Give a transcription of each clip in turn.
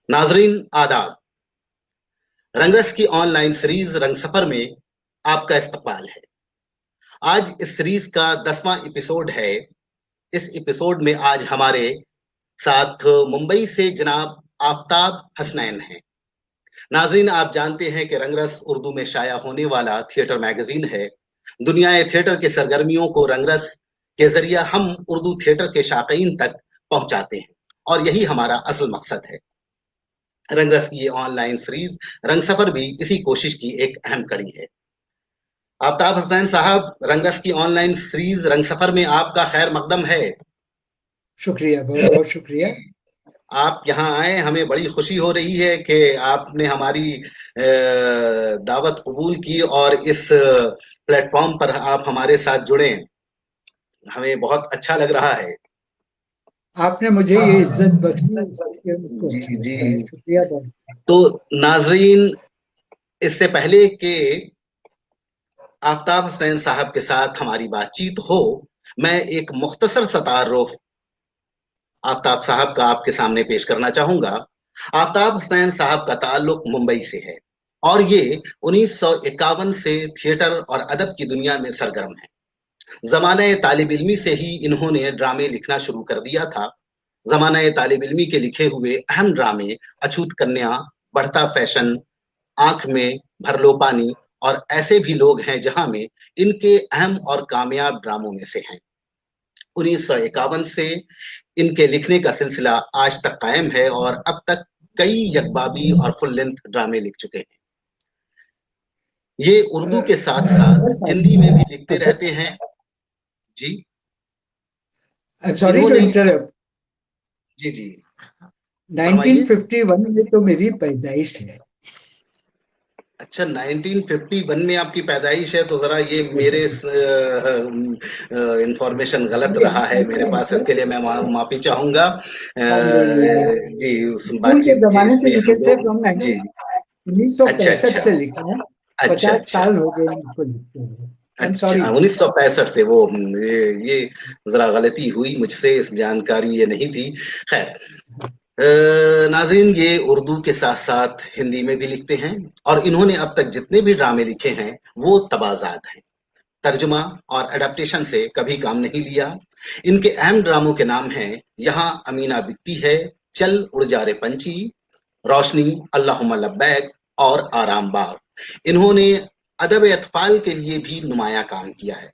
नाजरीन आदाब। रंगरस की ऑनलाइन सीरीज रंग सफर में आपका इस्तकबाल है। आज इस सीरीज का 10वां एपिसोड है। इस एपिसोड में आज हमारे साथ मुंबई से जनाब आफताब हसनैन हैं। नाजरीन, आप जानते हैं कि रंगरस उर्दू में शाया होने वाला थिएटर मैगजीन है। दुनिया थिएटर के सरगर्मियों को रंगरस के जरिए हम उर्दू थिएटर के शाकीन तक पहुंचाते हैं और यही हमारा असल मकसद है। रंगरस की ये ऑनलाइन सीरीज रंग सफर भी इसी कोशिश की एक अहम कड़ी है। आफ्ताब हसनैन साहब, रंगरस की ऑनलाइन सीरीज रंग सफर में आपका खैर मकदम है। शुक्रिया, बहुत बहुत शुक्रिया। आप यहाँ आए, हमें बड़ी खुशी हो रही है कि आपने हमारी दावत कबूल की और इस प्लेटफॉर्म पर आप हमारे साथ जुड़े। हमें बहुत अच्छा लग रहा है। आपने मुझे ये इज्जत बख्शी, इसके मुझको जी अच्छा जी। लगता है। शुक्रिया बहुत। तो नाजरीन, इससे पहले कि आफ्ताब हसनैन साहब के साथ हमारी बातचीत हो, मैं एक मुख्तसर सा तारुफ आफ्ताब साहब का आपके सामने पेश करना चाहूंगा। आफ्ताब हसनैन साहब का ताल्लुक मुंबई से है और ये 1951 से थिएटर और अदब की दुनिया में सरगर्म है। जमाने तालिब इल्मी से ही इन्होंने ड्रामे लिखना शुरू कर दिया था। जमाने तालिब इल्मी के लिखे हुए अहम ड्रामे अछूत कन्या, बढ़ता फैशन, आंख में भर लो पानी और ऐसे भी लोग हैं जहां में इनके अहम और कामयाब ड्रामों में से हैं। 1951 से इनके लिखने का सिलसिला आज तक कायम है और अब तक कई यकबाबी और फुल लेंथ ड्रामे लिख चुके हैं। ये उर्दू के साथ साथ अतर हिंदी में साहब, भी लिखते अतर रहते हैं। जी। आई एम सॉरी टू इन्होंने इंटरप्ट। जी जी, फरमाइए। 1951 में तो मेरी पैदाइश है। अच्छा, 1951 में आपकी पैदाइश है, तो जरा ये मेरे इंफॉर्मेशन गलत ये रहा है मेरे पास। इसके लिए मैं माफी चाहूंगा। जी, उस स्कूल के बातचीत के जमाने से इसमें लिखे हम थे, लोग। जी। उन्नीस सौ अच्छा पैंसठ अच्छा। से लिखा है। अच्छा 50 अच्छा। साल हो गए मुझको लिखते हुए। I am sorry. अच्छा, 1965 से वो ये जरा गलती हुई मुझसे, इस जानकारी ये नहीं थी। खैर, नाज़रीन, ये उर्दू के साथ साथ हिंदी में भी लिखते हैं और इन्होंने अब तक जितने भी ड्रामे लिखे हैं वो तबाजात हैं। तर्जुमा और अडेप्टेशन से कभी काम नहीं लिया। इनके अहम ड्रामों के नाम हैं यहाँ अमीना बिकती है, चल उड़ जा रे पंछी, रोशनी, अल्लाहुम्मा लब्बैक और आराम बाग। इन्होंने अदब अतफाल के लिए भी नुमाया काम किया है।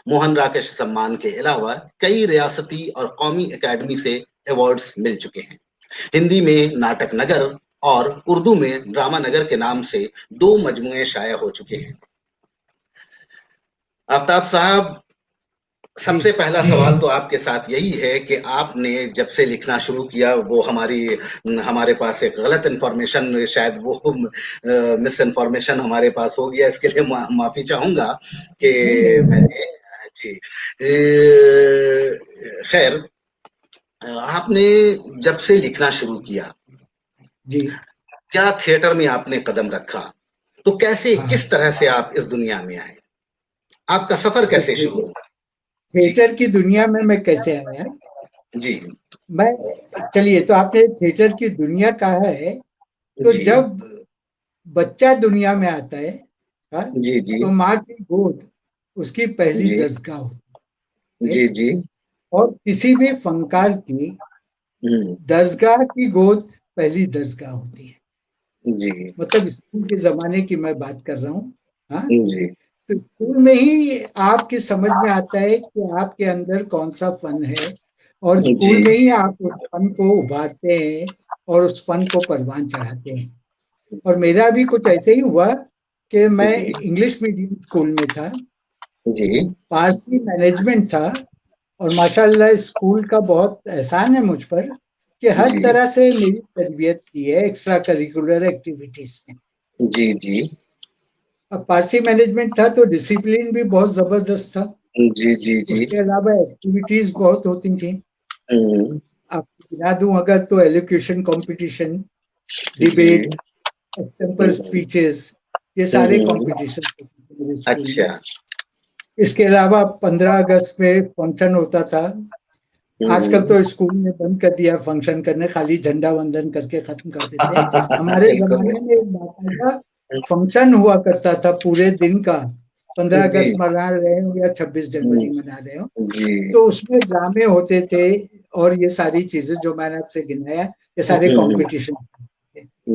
मोहन राकेश सम्मान के अलावा कई रियासती और कौमी एकेडमी से अवार्ड्स मिल चुके हैं। हिंदी में नाटक नगर और उर्दू में ड्रामा नगर के नाम से 2 मजमुए शाया हो चुके हैं। आफ्ताब साहब, जी, सबसे पहला सवाल तो आपके साथ यही है कि आपने जब से लिखना शुरू किया, वो हमारे पास एक गलत इंफॉर्मेशन, शायद वो मिस इन्फॉर्मेशन हमारे पास हो गया। इसके लिए माफी चाहूंगा कि नहीं नहीं नहीं। मैंने। जी। खैर, आपने जब से लिखना शुरू किया, जी, क्या थिएटर में आपने कदम रखा? तो कैसे, हाँ। किस तरह से आप इस दुनिया में आए? आपका सफर तो कैसे शुरू हुआ? जी थिएटर की दुनिया में मैं कैसे आया? जी मैं चलिए, तो आपने थिएटर की दुनिया कहा है। तो जी जब बच्चा दुनिया में आता है, हाँ, जी जी तो माँ की गोद उसकी पहली जी दरसगाह होती है। जी जी। और किसी भी फनकार की हुँ, दरसगाह की गोद पहली दरसगाह होती है। जी, मतलब स्कूल के जमाने की मैं बात कर रहा हूँ। हाँ, जी, तो स्कूल में ही आपकी समझ में आता है कि आपके अंदर कौन सा फन है। और जी, स्कूल में ही आप उस फन को उभारते हैं और उस फन को परवान चढ़ाते हैं। और मेरा भी कुछ ऐसे ही हुआ कि मैं जी, इंग्लिश मीडियम स्कूल में था। जी, पारसी मैनेजमेंट था। और माशाल्लाह स्कूल का बहुत एहसान है मुझ पर कि हर जी, तरह से मेरी तरबियत की है एक्स्ट्रा करिकुलर एक्टिविटीज में। जी, जी, अब पारसी मैनेजमेंट था तो डिसिप्लिन भी बहुत जबरदस्त था। जी, जी, जी, उसके अलावा एक्टिविटीज बहुत होती थी। हुँ, आपको गिना दूं अगर तो एलोक्यूशन कंपटीशन, जी, डिबेट, एग्जाम्पल हुँ, स्पीचेस, ये सारे हुँ, कंपटीशन होते थे मेरे स्कूल में। अच्छा, इसके अलावा 15 अगस्त में फंक्शन होता था। आजकल तो स्कूल में बंद कर दिया फंक्शन करने, खाली झंडा वंदन करके खत्म कर देते हैं। हमारे बिल्कुल। जमाने में एक बाकायदा फंक्शन हुआ करता था पूरे दिन का, 15 अगस्त जी मना रहे हो या 26 जनवरी मना रहे हो, जी। तो उसमें ड्रामे होते थे और ये सारी चीजें जो मैंने आपसे गिनाया, ये सारे कंपटीशन।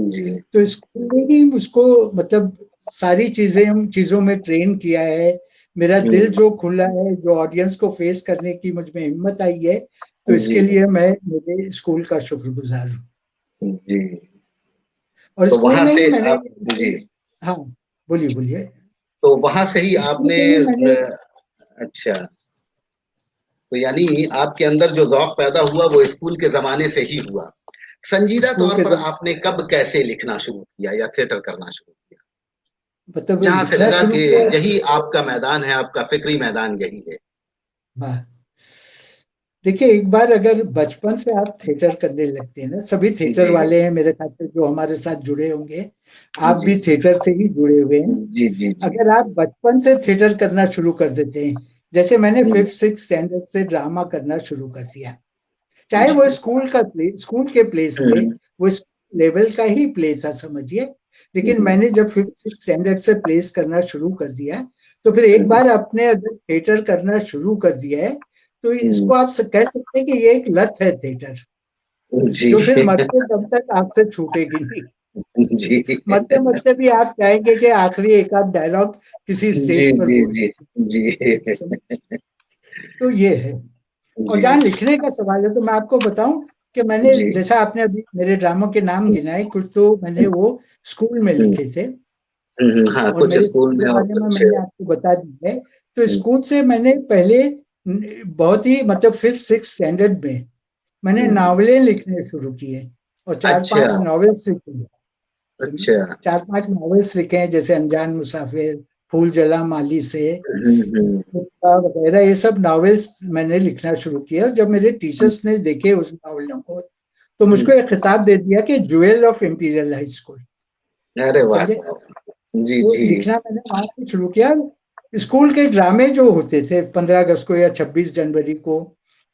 जी तो स्कूल में ही उसको मतलब सारी चीजों में ट्रेन किया है। मेरा दिल जो खुला है, जो ऑडियंस को फेस करने की मुझ में हिम्मत आई है, तो इसके जी लिए मैं मेरे स्कूल का शुक्रगुजार हूँ। जी। और तो स्कूल वहां में ही से मैंने, आप, जी, हाँ बोलिए बोलिए। तो वहां से ही स्कूल आपने में ही मैंने, अच्छा, तो यानी आपके अंदर जो ज़ौक़ पैदा हुआ वो स्कूल के ज़माने से ही हुआ। संजीदा स्कूल तौर के पर जब आपने कब कैसे लिखना शुरू किया या थिएटर करना शुरू किया? मतलब जहाँ से लिखना लगा शुरू कि किया। यही आपका मैदान है, आपका फ़िक्री मैदान यही है? वाह, देखिए एक बार अगर बचपन से आप थिएटर करने लगते हैं ना, सभी थिएटर जी, वाले हैं मेरे ख्याल से जो हमारे साथ जुड़े होंगे, आप जी, भी थिएटर से ही जुड़े हुए हैं। जी, जी, जी। अगर आप बचपन से थिएटर करना शुरू कर देते हैं, जैसे मैंने हुँ, 5th 6th स्टैंडर्ड से ड्रामा करना शुरू कर दिया, चाहे वो जी। स्कूल के प्ले से, हुँ, वो लेवल का ही प्ले था समझिए, लेकिन हुँ, मैंने जब 5th 6th स्टैंडर्ड से प्लेस करना शुरू कर दिया, तो फिर एक हुँ, बार आपने अगर थिएटर करना शुरू कर दिया है, तो हुँ, इसको आप कह सकते हैं कि ये एक लत है थिएटर, जी, जो फिर मरते दम तक आपसे छूटेगी नहीं। जी, मरते मरते भी आप चाहेंगे कि आखिरी एक आध डायलॉग किसी जी, स्टेज पर जी, बोल। जी, जी, तो ये है। और जी, जहाँ लिखने का सवाल है, तो मैं आपको बताऊं कि मैंने, जी। जैसा आपने अभी मेरे ड्रामों के नाम गिनाए, कुछ तो मैंने वो स्कूल में हुँ, लिखे थे, हुँ, हाँ, और कुछ मेरे स्कूल स्कूल में के और बारे में कुछ मैंने आपको बता दी है। तो हुँ, स्कूल से मैंने पहले बहुत ही मतलब 5th 6th स्टैंडर्ड में मैंने हुँ, नावलें लिखने शुरू किए, और चार अच्छा, पांच नॉवेल्स लिखे। अच्छा। 4-5 नॉवेल्स लिखे हैं, जैसे अनजान मुसाफिर, फूल जला माली से, हुँ, हुँ, कुत्ता वगैरह, ये सब नॉवेल्स मैंने लिखना शुरू किया। जब मेरे टीचर्स ने देखे उस नॉवलों को, तो हुँ, मुझको एक खिताब दे दिया कि jewel of imperial high school, अरे वाह! समझे। वाह! जी, तो जी। लिखना मैंने वहां से शुरू किया। स्कूल के ड्रामे जो होते थे 15 अगस्त को या 26 जनवरी को,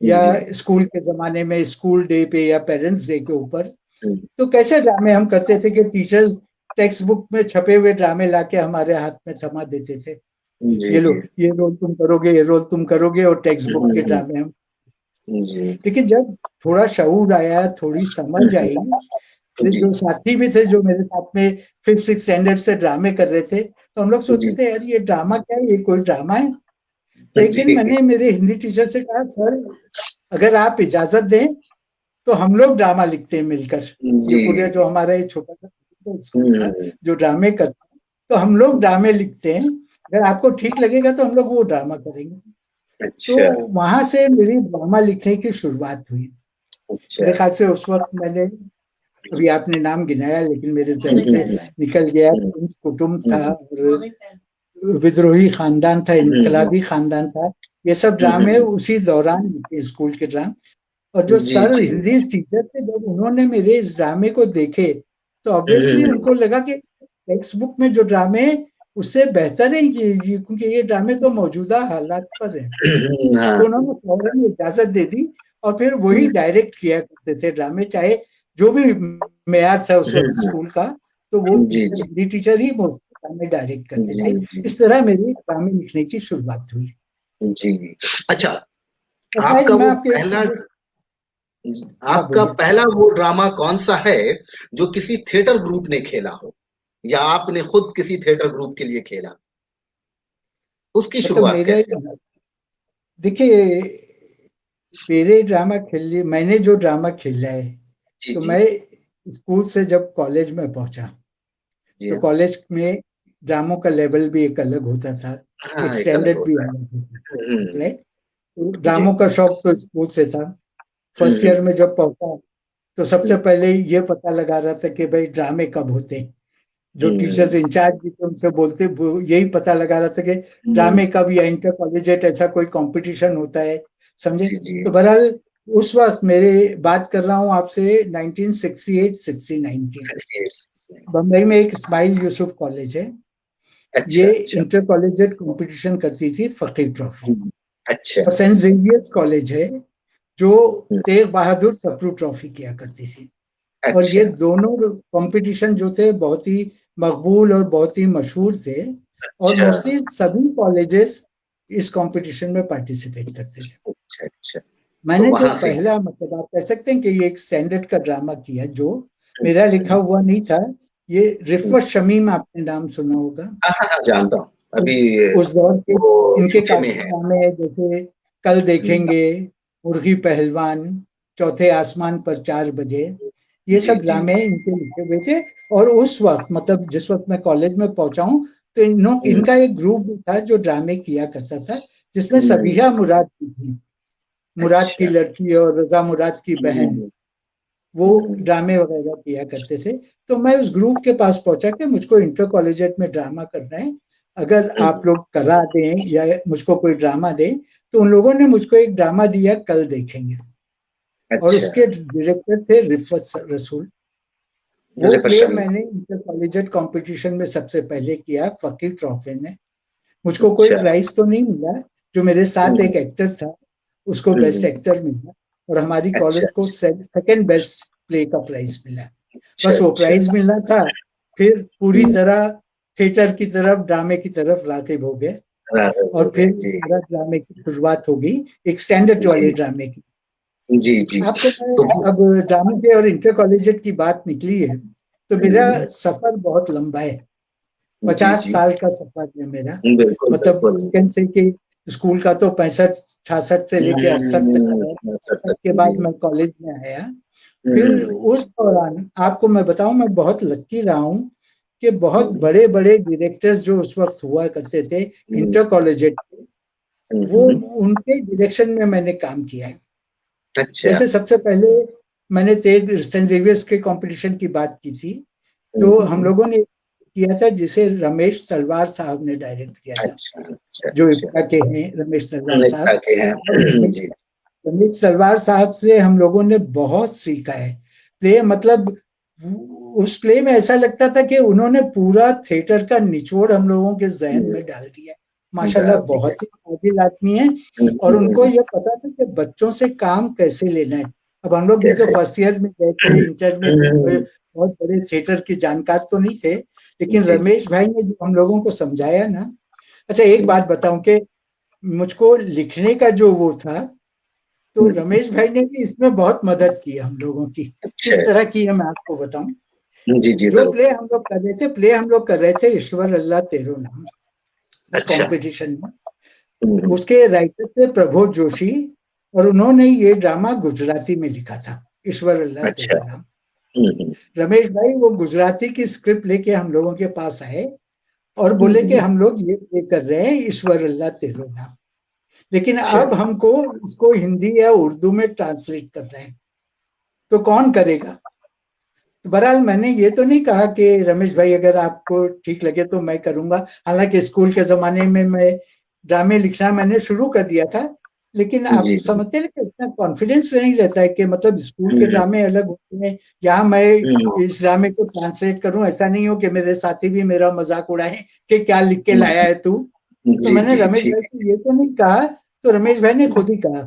या जी, स्कूल के जमाने में स्कूल डे पे या पेरेंट्स डे के ऊपर, हुँ, तो कैसे ड्रामे हम करते थे कि टीचर्स टेक्स्ट बुक में छपे हुए ड्रामे लाके हमारे हाथ में थमा देते थे, जी, ये लो, जी। ये रोल तुम करोगे, ये रोल तुम करोगे, और टेक्स्ट बुक हुँ, के हुँ, ड्रामे हम। जी। लेकिन जब थोड़ा शऊर आया, थोड़ी समझ आई, मेरे जी, जो साथी भी थे जो मेरे साथ में 5th 6th स्टैंडर्ड से ड्रामे कर रहे थे, तो हम लोग सोचते जी, थे यार ये ड्रामा क्या है, ये कोई ड्रामा है। तो एक दिन जी, मैंने मेरे हिंदी टीचर से कहा, सर अगर आप इजाजत दें तो हम लोग ड्रामा लिखते हैं मिलकर, ये जी। पूरे जो हमारा ये छोटा सा स्कूल था हुँ, जो ड्रामे करता है, तो हम लोग ड्रामे लिखते हैं, अगर आपको ठीक लगेगा तो हम लोग वो ड्रामा करेंगे। तो अच्छा, वहां से मेरी ड्रामा लिखने की शुरुआत हुई। अच्छा। मेरे ख्याल से उस वक्त मैंने, अभी आपने नाम गिनाया लेकिन मेरे हुँ, जहन से हुँ, निकल गया, हुँ, प्रिंस कुटुम्ब हुँ, था, और विद्रोही खानदान था, हुँ, हुँ, इनकलाबी खानदान था। ये सब हुँ, ड्रामे हुँ, उसी दौरान लिखे, स्कूल के ड्रामे। और जो जी, सर जी। हिंदी टीचर थे, जब उन्होंने मेरे इस ड्रामे को देखे, तो हुँ, ऑब्वियसली हुँ, उनको लगा कि टेक्स्ट बुक में जो ड्रामे हैं, उससे बेहतर है ये, क्योंकि ये ड्रामे तो मौजूदा हालात पर है। हुँ, हाँ। तो उन्होंने फौरन इजाजत दे दी, और फिर वही हुँ, डायरेक्ट किया करते थे ड्रामे, चाहे जो भी मेयार था उस हुँ, वक्त हुँ, स्कूल का, तो वो जी, टीचर, जी, हिंदी टीचर ही मोस्टली ड्रामे डायरेक्ट करते जी, थे। जी, इस तरह मेरी ड्रामे लिखने की शुरुआत हुई। जी, जी। अच्छा, अच्छा, आपका मैं वो आपके, पहला हाँ आपका बोलिए। पहला वो ड्रामा कौन-सा है जो किसी थिएटर ग्रुप ने खेला हो? या आपने खुद किसी थिएटर ग्रुप के लिए खेला? उसकी मतलब शुरुआत मेरे, कैसे हुई? देखिए मेरे ड्रामा खेलने, मैंने जो ड्रामा खेला है, जी, तो जी। मैं स्कूल से जब कॉलेज में पहुंचा, जी तो हाँ। कॉलेज में ड्रामों का लेवल भी एक अलग होता था, एक हाँ, एक अलग स्टैंडर्ड भी होता है। अलग होता था, हुँ, राइट। तो जी। ड्रामों का शौक तो स्कूल से था। हुँ, फर्स्ट ईयर हुँ, में जब पहुंचा, तो हुँ, सबसे पहले ये पता लगा रहा था कि भाई ड्रामे कब होते हैं। जो टीचर्स हुँ, इंचार्ज भी थे उनसे बोलते, यही पता लगा रहा था कि हुँ, ड्रामे कब या इंटर कॉलेजिएट ऐसा कोई कंपटीशन होता है, समझे। जी, जी। तो बहरहाल उस वक्त मेरे, बात कर रहा हूँ आपसे 1968-69 की, 68 बम्बई में एक इस्माइल यूसुफ कॉलेज है, अच्छा, ये अच्छा। इंटर कॉलेजिएट कंपटीशन करती थी, फकीर ट्रॉफी। हुँ, अच्छा। और सेंट जेवियर्स कॉलेज है जो तेग बहादुर सप्रू ट्रॉफी किया करती थी। और ये अच्छा दोनों कंपटीशन जो थे बहुत ही मकबूल और बहुत ही मशहूर थे, और अच्छा मोस्टली सभी कॉलेजेस इस कंपटीशन में पार्टिसिपेट करते थे। अच्छा अच्छा। तो मैंने जो वहां से पहला, मतलब आप कह सकते हैं कि ये एक स्टैंडर्ड का ड्रामा किया जो मेरा लिखा हुआ नहीं था। ये रिफ़त शमीम, आपने नाम सुना होगा। हाँ हाँ हाँ, जानता हूँ। अभी उस दौर के वो इनके यूके में काफी है। ड्रामे हैं, जैसे कल देखेंगे, मुर्गी पहलवान, चौथे आसमान पर 4 बजे, ये जी सब जी। ड्रामे इनके लिखे हुए थे। और उस वक्त, मतलब जिस वक्त मैं कॉलेज में पहुंचा हूं, तो हम्म, इनका एक ग्रुप भी था जो ड्रामे किया करता था, जिसमें हम्म, सबिहा मुराद भी थी, मुराद की अच्छा। लड़की और रजा मुराद की बहन। हम्म, वो हम्म, ड्रामे वगैरह किया करते थे। तो मैं उस ग्रुप के पास पहुंचा कि मुझको इंटर कॉलेजिएट में ड्रामा करना है, अगर आप लोग करा दें या मुझको कोई ड्रामा दें। तो उन लोगों ने मुझको एक ड्रामा दिया, कल देखेंगे, और अच्छा। उसके डायरेक्टर थे रिफ़त रसूल। वो रिफत प्ले शमी। मैंने इंटर कॉलेजिएट कंपटीशन में सबसे पहले किया, फकीर ट्रॉफी में। मुझको कोई अच्छा। प्राइज तो नहीं मिला। जो मेरे साथ हम्म, एक एक्टर था, उसको बेस्ट हम्म, एक्टर मिला, और हमारी अच्छा कॉलेज को सेकंड बेस्ट प्ले का प्राइज मिला। अच्छा बस वो अच्छा। प्राइज मिलना था। फिर पूरी हम्म, तरह थिएटर की तरफ, ड्रामे की तरफ राग़िब हो गए, राघव हो और गए फिर जी। सारा ड्रामे की शुरुआत हो गई, एक स्टैंडर्ड वाले जी ड्रामे की। जी जी। आपको मैं, तो वो अब ड्रामे के और इंटर कॉलेजिएट की बात निकली है, तो मेरा हम्म, सफर बहुत लंबा है। जी 50 जी। साल का सफर है मेरा। बिल्कुल मतलब बिल्कुल। यू कैन से कि स्कूल का तो 65 66 से लेके 68 तक का है। सर 68 तक के जी। बाद मैं कॉलेज में आया। फिर हम्म, उस दौरान आपको मैं बताऊं, मैं बहुत लकी रहा हूं कि बहुत हम्म, बड़े बड़े डायरेक्टर्स जो उस वक्त हुआ करते थे हम्म, इंटर कॉलेजिएट के, वो हम्म, उनके डायरेक्शन में मैंने काम किया है। अच्छा। जैसे सबसे पहले मैंने तेज सेंट जेवियर्स के कंपटीशन की बात की थी, तो हम हम्म, लोगों ने किया था जिसे रमेश तलवार साहब ने डायरेक्ट किया था, अच्छा अच्छा जो अच्छा। इब्का के हैं, रमेश तलवार नेता साहब। के हैं। और जी। रमेश तलवार साहब से हम लोगों ने बहुत सीखा है। प्ले, मतलब उस प्ले में ऐसा लगता था कि उन्होंने पूरा थिएटर का निचोड़ हम लोगों के जहन में डाल दिया। माशाल्लाह, डाल दिया। बहुत ही काबिल आदमी है। और उनको हम्म, ये पता था कि बच्चों से काम कैसे लेना है। अब हम लोग भी तो कैसे। फर्स्ट ईयर में गए थे, इंटर में थे, कोई बहुत बड़े थिएटर की जानकार तो नहीं थे, लेकिन जी जी। रमेश भाई ने जो हम लोगों को समझाया ना। अच्छा, एक बात बताऊं कि मुझको लिखने का जो वो था, तो रमेश भाई ने भी इसमें बहुत मदद की हम लोगों की। अच्छा। किस तरह की है मैं आपको बताऊं। जी जी जो जरूर। प्ले हम लोग कर रहे थे, प्ले हम लोग कर रहे थे ईश्वर अल्लाह तेरो नाम, उस अच्छा। कंपटीशन में। हम्म, उसके राइटर थे प्रबोध जोशी, और उन्होंने ये ड्रामा गुजराती में लिखा था, ईश्वर अल्लाह अच्छा। तेरो नाम। हम्म, रमेश भाई वो गुजराती की स्क्रिप्ट लेके हम लोगों के पास आए, और बोले कि हम्म, हम लोग ये प्ले कर रहे हैं, ईश्वर अल्लाह तेरो नाम, लेकिन अच्छा। अब हमको इसको हिंदी या उर्दू में ट्रांसलेट कर रहे हैं, तो कौन करेगा। तो बहरहाल मैंने ये तो नहीं कहा कि रमेश भाई अगर आपको ठीक लगे तो मैं करूंगा। हालांकि स्कूल के जमाने में मैं ड्रामे लिखना मैंने शुरू कर दिया था, लेकिन आप जी जी। समझते हैं कि इतना कॉन्फिडेंस नहीं रहता है कि मतलब स्कूल के हम्म, ड्रामे अलग होते हैं, यहाँ मैं हम्म, इस ड्रामे को ट्रांसलेट करूं, ऐसा नहीं हो कि मेरे साथी भी मेरा मजाक उड़ाए कि क्या लिख के लाया है तू। तो जी मैंने जी रमेश भाई ठीक से ये तो नहीं कहा। तो रमेश भाई ने है। खुद ही कहा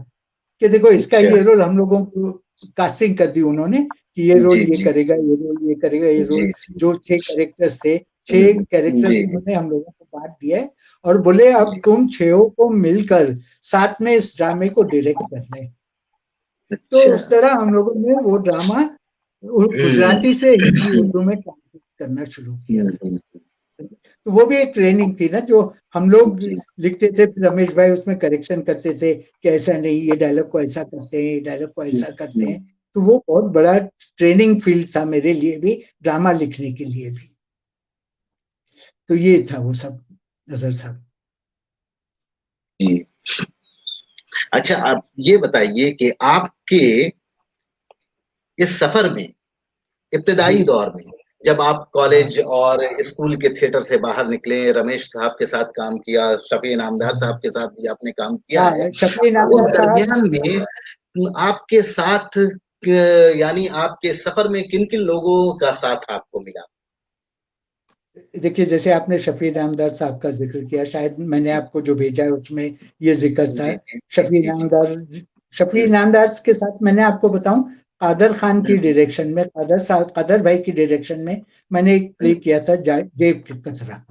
कि देखो, इसका अच्छा। ये रोल हम लोगों को कास्टिंग कर दी उन्होंने, कि ये रोल जी ये जी करेगा, ये रोल ये करेगा, ये जी रोल। जी। जो 6 कैरेक्टर्स थे, 6 कैरेक्टर्स जी जी उन्होंने हम लोगों को बांट दिया है, और बोले अब जी। तुम 6 को मिलकर साथ में इस ड्रामे को डायरेक्ट करना है। तो अच्छा। उस तरह हम लोगों ने वो ड्रामा हम्म, गुजराती से हिंदी उर्दू में ट्रांसलेट करना शुरू किया था। हम्म, तो वो भी एक ट्रेनिंग थी ना, जो हम लोग जी लिखते थे, फिर रमेश भाई उसमें करेक्शन करते थे कि ऐसा नहीं, ये डायलॉग को ऐसा करते हैं, ये डायलॉग को ऐसा करते हैं। तो वो बहुत बड़ा ट्रेनिंग फील्ड था मेरे लिए भी, ड्रामा लिखने के लिए भी। तो ये था वो सब, नजर साहब। जी। अच्छा आप ये बताइए कि आपके इस सफर में, जी। इब्तदाई दौर में, जब आप हाँ कॉलेज और स्कूल के थिएटर से बाहर निकले, रमेश साहब के साथ काम किया, शफी इनामदार हाँ साहब के साथ भी आपने काम किया है, हाँ, शफी उस इनामदार साहब। दरमियान में आपके साथ यानी आपके सफर में किन किन लोगों का साथ आपको मिला। देखिए, जैसे आपने शफी इनामदार साहब का जिक्र किया, शायद मैंने आपको जो भेजा है उसमें ये जिक्र था। जी जी जी शफी जी जी। इनामदार शफी इनामदार के साथ मैंने आपको बताऊं कादर खान की डायरेक्शन में, कादर भाई की डायरेक्शन में मैंने एक प्ले किया था जेब कचरा।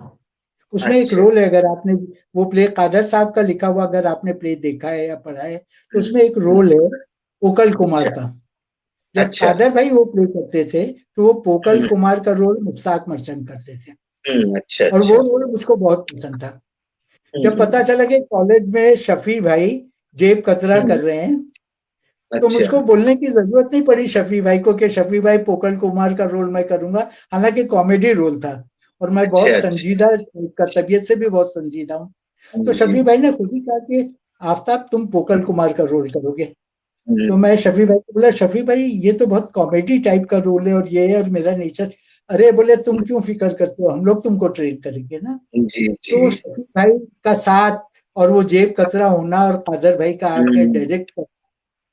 उसमें एक अच्छा रोल है, अगर आपने वो प्ले कादर साहब का लिखा हुआ अगर आपने प्ले देखा है या पढ़ा है तो उसमें एक रोल है पोकल कुमार अच्छा का। जब अच्छा। कादर भाई वो प्ले करते थे तो वो पोकल कुमार का रोल मुश्ताक मर्चेंट करते थे, अच्छा और वो अच्छा। रोल मुझको बहुत पसंद था। जब पता चला कि कॉलेज में शफी भाई जेब कचरा कर रहे हैं तो अच्छा मुझको बोलने की जरूरत नहीं पड़ी शफी भाई को कि शफी भाई पोकल कुमार का रोल मैं करूंगा, हालांकि कॉमेडी रोल था और मैं बहुत अच्छा अच्छा। संजीदा का तबीयत से भी बहुत संजीदा हूँ। तो जी शफी जी। भाई ने खुद ही कहा कि आफ्ताब तुम पोकल कुमार का रोल करोगे। तो हम्म, मैं शफी भाई को बोला शफी भाई ये तो बहुत कॉमेडी टाइप का रोल है और ये है और मेरा नेचर, अरे बोले तुम क्यों फिक्र करते हो, हम लोग तुमको ट्रेन करेंगे ना। जी जी। तो शफी भाई का साथ और वो जेब कचरा होना और कादर भाई का आके डायरेक्ट,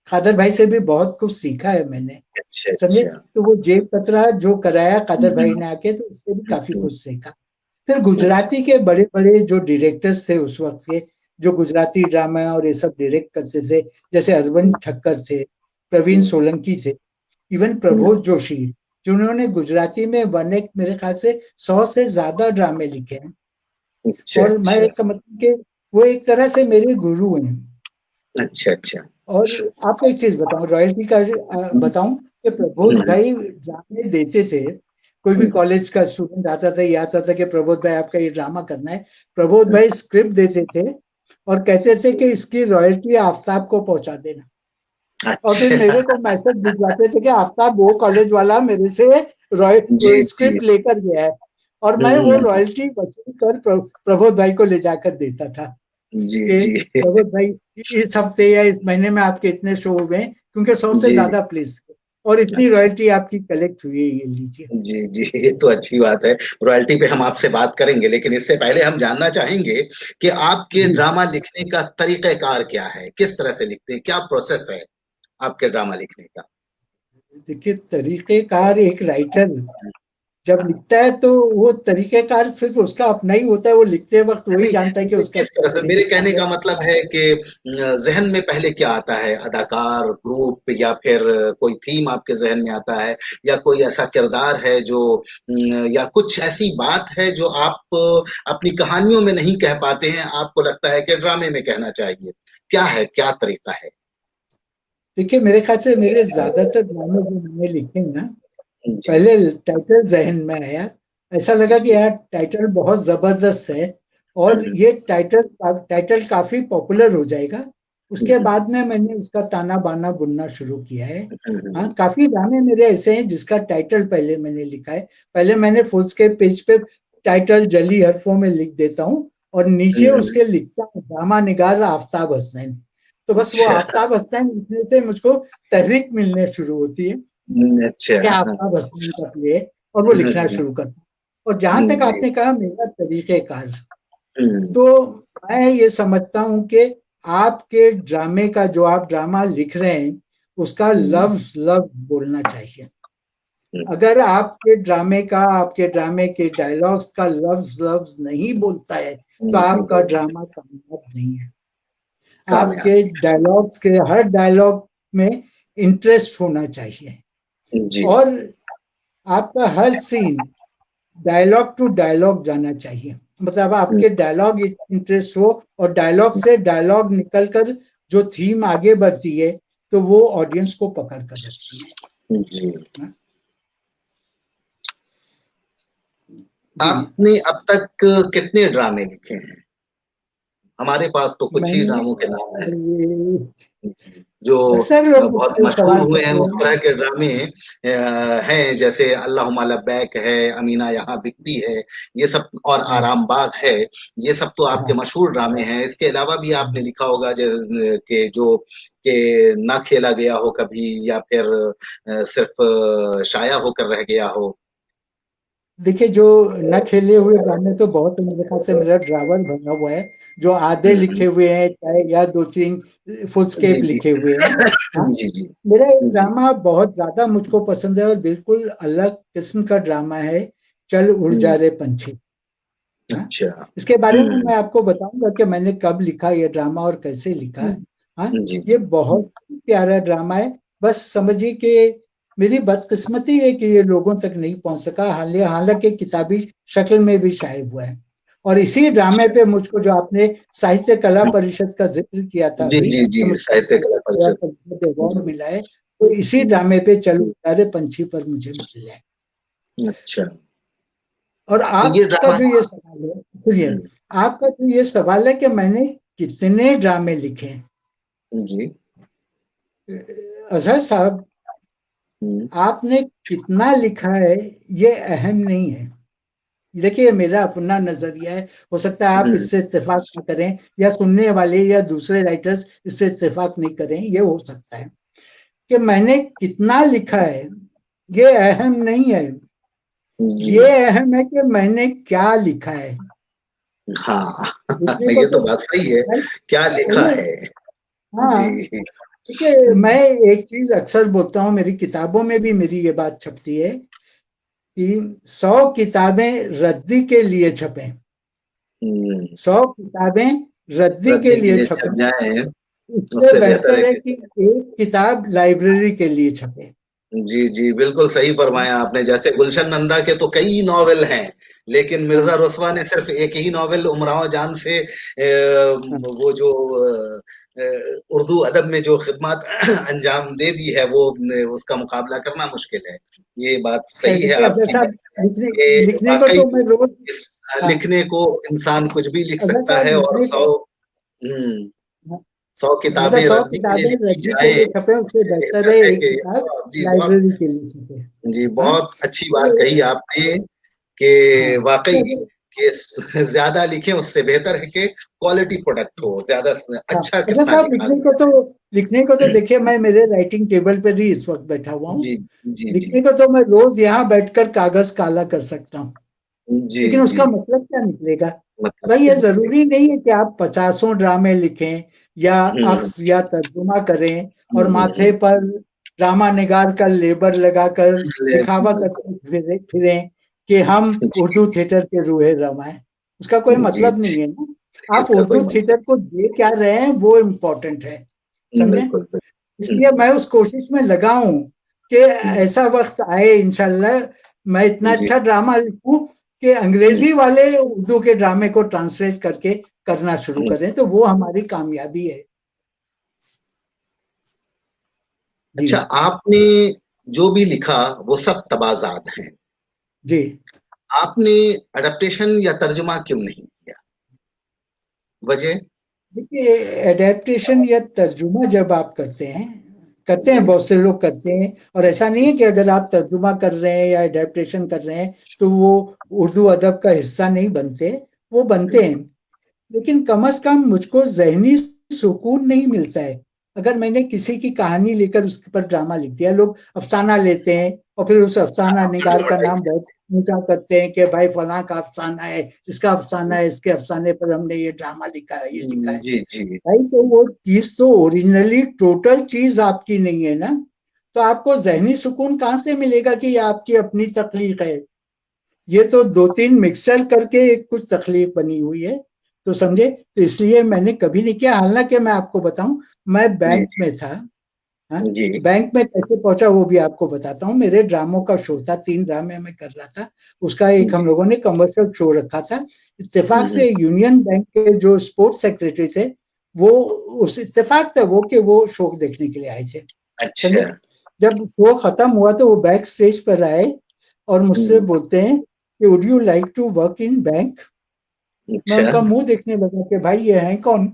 कादर भाई से भी बहुत कुछ सीखा है मैंने, अच्छा समझे। अच्छा। तो वो जेब कचरा जो कराया कादर भाई हम्म, ने आके तो उससे भी काफी हम्म, कुछ सीखा। फिर अच्छा गुजराती के बड़े बड़े जो डायरेक्टर्स थे उस वक्त के, जो गुजराती ड्रामा और ये सब डायरेक्ट करते थे, जैसे अरविंद ठक्कर थे, प्रवीण हम्म, सोलंकी थे, इवन हम्म, प्रबोध जोशी, जिन्होंने गुजराती में वन एक मेरे ख्याल से 100 से ज्यादा ड्रामे लिखे हैं। अच्छा और मैं अच्छा। ये समझता हूँ कि वो एक तरह से मेरे गुरु हैं। अच्छा अच्छा। और आपको एक चीज बताऊं, रॉयल्टी का बताऊं कि प्रबोध हम्म, भाई ड्रामे देते थे, कोई भी हम्म, कॉलेज का स्टूडेंट आता था, ये आता था कि प्रबोध भाई आपका ये ड्रामा करना है, प्रबोध भाई स्क्रिप्ट देते थे और कहते थे कि इसकी रॉयल्टी आफ्ताब को पहुंचा देना। और फिर अच्छा। मेरे को मैसेज भिजवाते थे कि आफ्ताब वो कॉलेज वाला मेरे से जी जी। स्क्रिप्ट लेकर गया है, और मैं वो हम्म, रॉयल्टी वसूल कर प्रबोध भाई को ले जाकर देता था जी कि जी। प्रबोध भाई इस हफ्ते या इस महीने में आपके इतने शो हुए हैं, क्योंकि 100 से जी ज्यादा प्लेस थे और इतनी अच्छा। रॉयल्टी आपकी कलेक्ट हुई है, ये लीजिए। जी जी, ये तो अच्छी बात है। रॉयल्टी पे हम आपसे बात करेंगे, लेकिन इससे पहले हम जानना चाहेंगे कि आपके जी ड्रामा लिखने का तरीक़ाकार क्या है? किस तरह से लिखते हैं? क्या प्रोसेस है आपके ड्रामा लिखने का? देखिए, तरीकेकार एक राइटर जब हाँ, लिखता है तो वो तरीकेकार सिर्फ उसका अपना ही होता है, वो लिखते वक्त वही नहीं, जानता है कि उसका किस क्या तरह से? मेरे कहने तरीकेकार है। का मतलब है कि ज़हन में पहले क्या आता है? अदाकार, ग्रुप, या फिर कोई थीम आपके ज़हन में आता है, या कोई ऐसा किरदार है जो या कुछ ऐसी बात है जो आप अपनी कहानियों में नहीं कह पाते हैं, आपको लगता है कि ड्रामे में कहना चाहिए? क्या है, क्या तरीका है? देखिए, मेरे ख्याल से मेरे ज्यादातर ड्रामे जो मैंने लिखे हैं ना, जी, पहले टाइटल जहन में आया, ऐसा लगा कि जी। यार टाइटल बहुत जबरदस्त है हुँ, और हुँ। ये टाइटल टाइटल काफी पॉपुलर हो जाएगा। हुँ, उसके हुँ। बाद में मैंने उसका ताना बाना बुनना शुरू किया है। हुँ, हाँ, हुँ। काफी गाने मेरे ऐसे हैं जिसका टाइटल पहले मैंने लिखा है। पहले मैंने फुल स्केप पेज पे टाइटल जली हरफों में लिख देता हूँ और हुँ, नीचे हुँ। उसके लिखता हूँ ड्रामा निगार आफ्ताब हसनैन। तो बस वो अच्छा। आफ्ताब हसनैन लिखने से मुझको तहरीक मिलने शुरू होती है अच्छा। क्या हाँ, आफ्ताब हसनैन का प्ले है, और वो लिखना हाँ। शुरू करता हूँ। और जहां तक जी। आपने कहा मेरा तरीकेकार, हुँ, तो मैं ये समझता हूँ कि आपके ड्रामे का जो आप ड्रामा लिख रहे हैं उसका हुँ, लफ्ज लफ्ज बोलना चाहिए। हुँ, अगर आपके ड्रामे के डायलॉग्स का लफ्ज लफ्ज नहीं बोलता है तो नहीं आपका बोलते, ड्रामा कामयाब नहीं है। कामयाब आपके डायलॉग्स के हर डायलॉग में इंटरेस्ट होना चाहिए, नहीं। जी। और आपका हर सीन डायलॉग टू डायलॉग जाना चाहिए। मतलब हुँ, आपके डायलॉग इंटरेस्ट हो और डायलॉग से डायलॉग निकलकर जो थीम आगे बढ़ती है तो वो ऑडियंस को पकड़ कर रखती जी। है। जी, आपने अब तक कितने ड्रामे लिखे हैं? हमारे पास तो कुछ ही मैंने ड्रामों के नाम हैं। ये जी, जो अक्सर लोग बहुत मुझसे मशहूर सवाल हुए हैं करते उस तरह हैं। के ड्रामे हैं, जैसे अल्लाहुम्मा लब्बैक है, अमीना यहाँ बिकती है, ये सब, और हाँ, आराम बाग है, ये सब तो आपके हाँ, मशहूर ड्रामे हैं। इसके अलावा भी आपने हाँ। लिखा होगा कि जो कि ना खेला गया हो कभी, या फिर सिर्फ शाया होकर रह गया हो। देखिए, जो न खेले हुए गाने तो बहुत है, मेरे ख्याल से मेरा ड्रावर भरा हुआ है जो आधे लिखे हम्म, हुए हैं, चाहे या दो तीन जी फुटस्केप जी। लिखे हुए हैं। हाँ, जी जी। मेरा एक जी। ड्रामा बहुत ज्यादा मुझको पसंद है और बिल्कुल अलग किस्म का ड्रामा है, चल उड़ जा हम्म, रे पंछी। हाँ, अच्छा। इसके बारे में हम्म, मैं आपको बताऊंगा कि मैंने कब लिखा ये ड्रामा और कैसे लिखा। हम्म, हाँ, जी ये जी बहुत प्यारा ड्रामा है। बस समझिए कि मेरी बदकिस्मती है कि ये लोगों तक नहीं पहुंच सका, हालांकि किताबी शक्ल में भी शाये हुआ है। और इसी ड्रामे पे मुझको, जो आपने साहित्य कला परिषद का जिक्र किया था जी अभी, जी कि जी, मुझको साहित्य कला साहित्य कला परिषद। परिषद अवार्ड जी। मिला है, तो इसी ड्रामे पे चलो प्यारे पंछी पर मुझे मिला है। अच्छा। और तो ये आपका ड्रामा। जो ये सवाल है, सुनिए, आपका जो ये सवाल है कि मैंने कितने ड्रामे लिखे हैं, जी। अजहर साहब, हम्म, आपने कितना लिखा है ये अहम नहीं है। देखिए, मेरा अपना नजरिया है, हो सकता है आप हम्म, इससे इत्तेफाक ना करें, या सुनने वाले या दूसरे राइटर्स इससे इत्तेफाक नहीं करें, ये हो सकता है। कि मैंने कितना लिखा है ये अहम नहीं है, जी। ये अहम है कि मैंने क्या लिखा है। हाँ। लिखने को ये तो तो बात सही है। भाई, क्या लिखा चलिए, है। हाँ, जी। देखिए, मैं एक चीज अक्सर बोलता हूँ, मेरी किताबों में भी मेरी ये बात छपती है कि 100 किताबें रद्दी के लिए छपें, हम्म, 100 किताबें रद्दी के रद्दी के लिए लिए छप छपें, जाए, इससे उससे बेहतर है बेहतर है कि। कि एक किताब लाइब्रेरी के लिए छपे। जी जी, बिल्कुल सही फरमाया आपने। जैसे गुलशन नंदा के तो कई नॉवेल हैं, लेकिन हाँ, मिर्जा रुस्वा ने सिर्फ एक ही नॉवेल उमराव जान से हाँ, वो जो उर्दू अदब में जो खिदमत अंजाम दे दी है, वो उसका मुकाबला करना मुश्किल है। ये बात खैर, सही है देखिए अजहर आपकी साहब, लिखने कि लिखने को वाकई तो मैं रोज, इस हाँ, लिखने को इंसान कुछ भी लिख अजहर सकता साहब है। और लिखने को, 100 100 मतलब किताबें सौ रद्दी के लिए किताबें लिखी रद्दी के जाएं, लिए छपे, उससे इससे बेहतर बेहतर है है एक कि। किताब जी बहुत। लाइब्रेरी के लिए छपे। जी हाँ, बहुत अच्छी बात तो, कही आपने कि हाँ, वाकई तो, कि ज्यादा लिखें, उससे बेहतर है कि क्वालिटी प्रोडक्ट हो। ज्यादा हाँ, अच्छा अच्छा कितना साहब, लिखा गया लिखने को तो है। देखिए, मैं मेरे राइटिंग टेबल पर ही इस वक्त बैठा हुआ हूँ। जी जी जी लिखने को तो मैं रोज यहाँ बैठकर कागज काला कर सकता हूँ, जी लेकिन जी। उसका मतलब क्या निकलेगा? मतलब भाई, क्या ये निकले। जरूरी नहीं है कि आप 50 ड्रामे लिखें, या हम्म अक्स या तर्जुमा करें, और माथे हम्म। पर ड्रामा निगार का लेबर लगाकर दिखावा बिल्कुल। करते फिरें कि हम जी उर्दू थिएटर के रूहे रवा हैं। उसका कोई जी मतलब जी, नहीं है ना। आप इसका कोई उर्दू मतलब थिएटर को दे क्या रहे हैं, वो इम्पोर्टेंट है, नहीं। समझे? बिल्कुल इसलिए मैं उस कोशिश में लगा हूं कि हम्म, ऐसा वक्त आए इंशाल्लाह, मैं इतना जी अच्छा ड्रामा लिखूं कि अंग्रेजी वाले उर्दू के ड्रामे को ट्रांसलेट करके करना शुरू हम्म। करें, तो वो हमारी कामयाबी है। जी, अच्छा, आपने जो भी लिखा वो सब तबाजात हैं। जी, आपने अडेप्टेशन या तर्जुमा क्यों नहीं किया? वजह। देखिए, एडेप्टेशन या तर्जुमा जब आप करते हैं, जी बहुत से लोग करते हैं, और ऐसा नहीं है कि अगर आप तर्जुमा कर रहे हैं या एडेप्टेशन कर रहे हैं तो वो उर्दू अदब का हिस्सा नहीं बनते, वो बनते हैं। लेकिन कम से कम मुझको जहनी सुकून नहीं मिलता है अगर मैंने किसी की कहानी लेकर उसके पर ड्रामा लिख दिया। लोग अफसाना लेते हैं और फिर उस अफसाना निगार का नाम बहुत ऊंचा करते हैं कि भाई फलां का अफसाना है, इसका अफसाना है, इसके अफसाने पर हमने ये ड्रामा लिखा है, ये लिखा है। जी जी भाई, तो वो चीज तो ओरिजिनली टोटल चीज आपकी नहीं है ना। तो आपको जहनी सुकून कहाँ से मिलेगा कि ये आपकी अपनी तख्लीक है? ये तो दो तीन मिक्सचर करके एक कुछ तकलीफ बनी हुई है, तो समझे? तो इसलिए मैंने कभी नहीं किया। हालांकि मैं आपको बताऊं, मैं जी बैंक में था। हाँ, जी बैंक में कैसे पहुंचा वो भी आपको बताता हूँ। मेरे ड्रामों का शो था, 3 ड्रामे मैं कर रहा था। उसका एक हम जी। लोगों ने कमर्शियल शो रखा था। इत्तेफाक हम्म, से यूनियन बैंक के जो स्पोर्ट्स सेक्रेटरी थे, वो, उस इत्तेफाक से वो कि वो शो देखने के लिए आए थे, अच्छा। समझे? जब शो खत्म हुआ तो वो बैक स्टेज पर आए और मुझसे हम्म, बोलते हैं कि would you like to work in bank? मैं अच्छा। उनका मुंह देखने लगा कि भाई ये है कौन।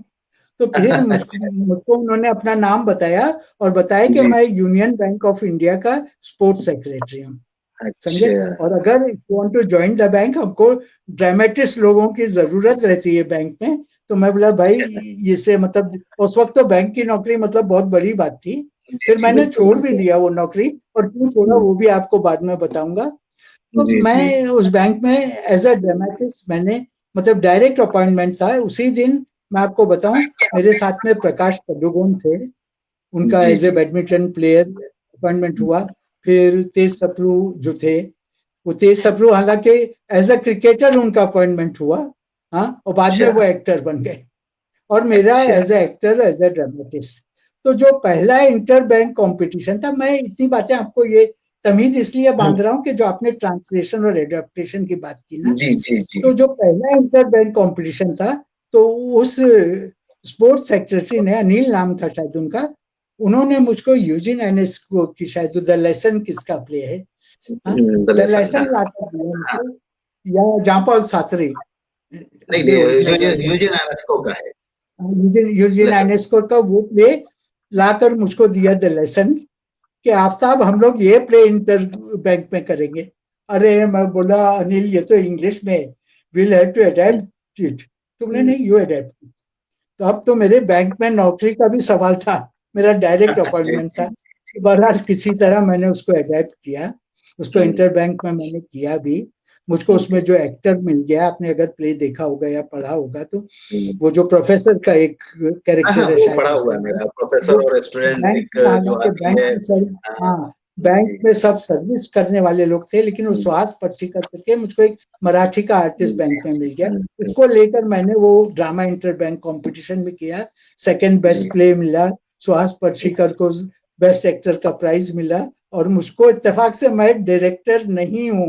तो फिर अच्छा। मुझको उन्होंने अपना नाम बताया, और बताया कि जी मैं यूनियन बैंक ऑफ इंडिया का स्पोर्ट्स सेक्रेटरी हूँ, समझे? अच्छा। और अगर you want to join the bank, हमको ड्रामेटिस्ट लोगों की जरूरत रहती है बैंक में। तो मैं बोला भाई, इससे मतलब उस वक्त तो बैंक की नौकरी मतलब बहुत बड़ी बात थी। जी फिर जी, मैंने बिल्कुल छोड़ भी बिल्कुल। दिया वो नौकरी, और क्यों छोड़ा हम्म, वो भी आपको बाद में बताऊंगा। तो जी जी। मैं उस बैंक में एज अ ड्रामेटिस्ट, मैंने मतलब डायरेक्ट अपॉइंटमेंट था उसी दिन। मैं आपको बताऊं, मेरे साथ में प्रकाश पडुकोन थे, उनका जी एज ए जी बैडमिंटन प्लेयर अपॉइंटमेंट हुआ। फिर तेज सप्रू जो थे, वो तेज सप्रू हालांकि एज अ क्रिकेटर उनका अपॉइंटमेंट हुआ, हाँ, और बाद में अच्छा। वो एक्टर बन गए। और मेरा अच्छा। As a actor, as a dramatist. तो जो पहला इंटर बैंक कंपटीशन था, मैं इतनी बातें आपको ये तमीज इसलिए बांध रहा हूँ कि जो आपने ट्रांसलेशन और एडेप्टेशन की बात की ना, जी जी जी। तो जो पहला इंटर बैंक कंपटीशन था, तो उस स्पोर्ट्स सेक्रेटरी ने, अनिल नाम था शायद उनका, उन्होंने मुझको यूजिन एनेस्को की, शायद द लेसन किसका प्ले है, द दलेसन, लेसन हाँ। लाकर दिया मुझको, या जॉन पॉल सासरी, नहीं के नहीं, ओरिजिनल जो है, यूजिन एनेस्को का है यूजिन यूजिन लेसन। एनेस्को का वो प्ले लाकर मुझको दिया, द लेसन, कि आफ्ताब हम लोग ये प्ले इंटर बैंक में करेंगे। अरे मैं बोला, अनिल ये तो इंग्लिश में, will have to adept it. तुमने नहीं, यू अडेप्ट। तो अब तो मेरे बैंक में नौकरी का भी सवाल था, मेरा डायरेक्ट जी अपॉइंटमेंट था। जी जी। बहरहाल किसी तरह मैंने उसको अडेप्ट किया, उसको हम्म, इंटर बैंक में मैंने किया भी। मुझको उसमें ओके। जो एक्टर मिल गया, आपने अगर प्ले देखा होगा या पढ़ा होगा तो, हम्म, वो जो प्रोफेसर का एक हाँ हाँ, कैरेक्टर है वो शायद पढ़ा हुआ उसका, है मेरा, प्रोफेसर वो और स्टूडेंट बैंक एक में, जो हालांकि आती बैंक है। में सब, हाँ हाँ, बैंक जी। में सब सर्विस करने वाले लोग थे, लेकिन वो हम्म, सुहास पर्चिकर करके मुझको एक मराठी का आर्टिस्ट जी बैंक में मिल गया। हम्म, उसको लेकर मैंने वो ड्रामा इंटर बैंक कंपटीशन में किया, सेकंड जी बेस्ट प्ले मिला, सुहास पर्चिकर को बेस्ट एक्टर का प्राइज मिला। और मुझको इत्तेफाक से, मैं डायरेक्टर नहीं हूँ,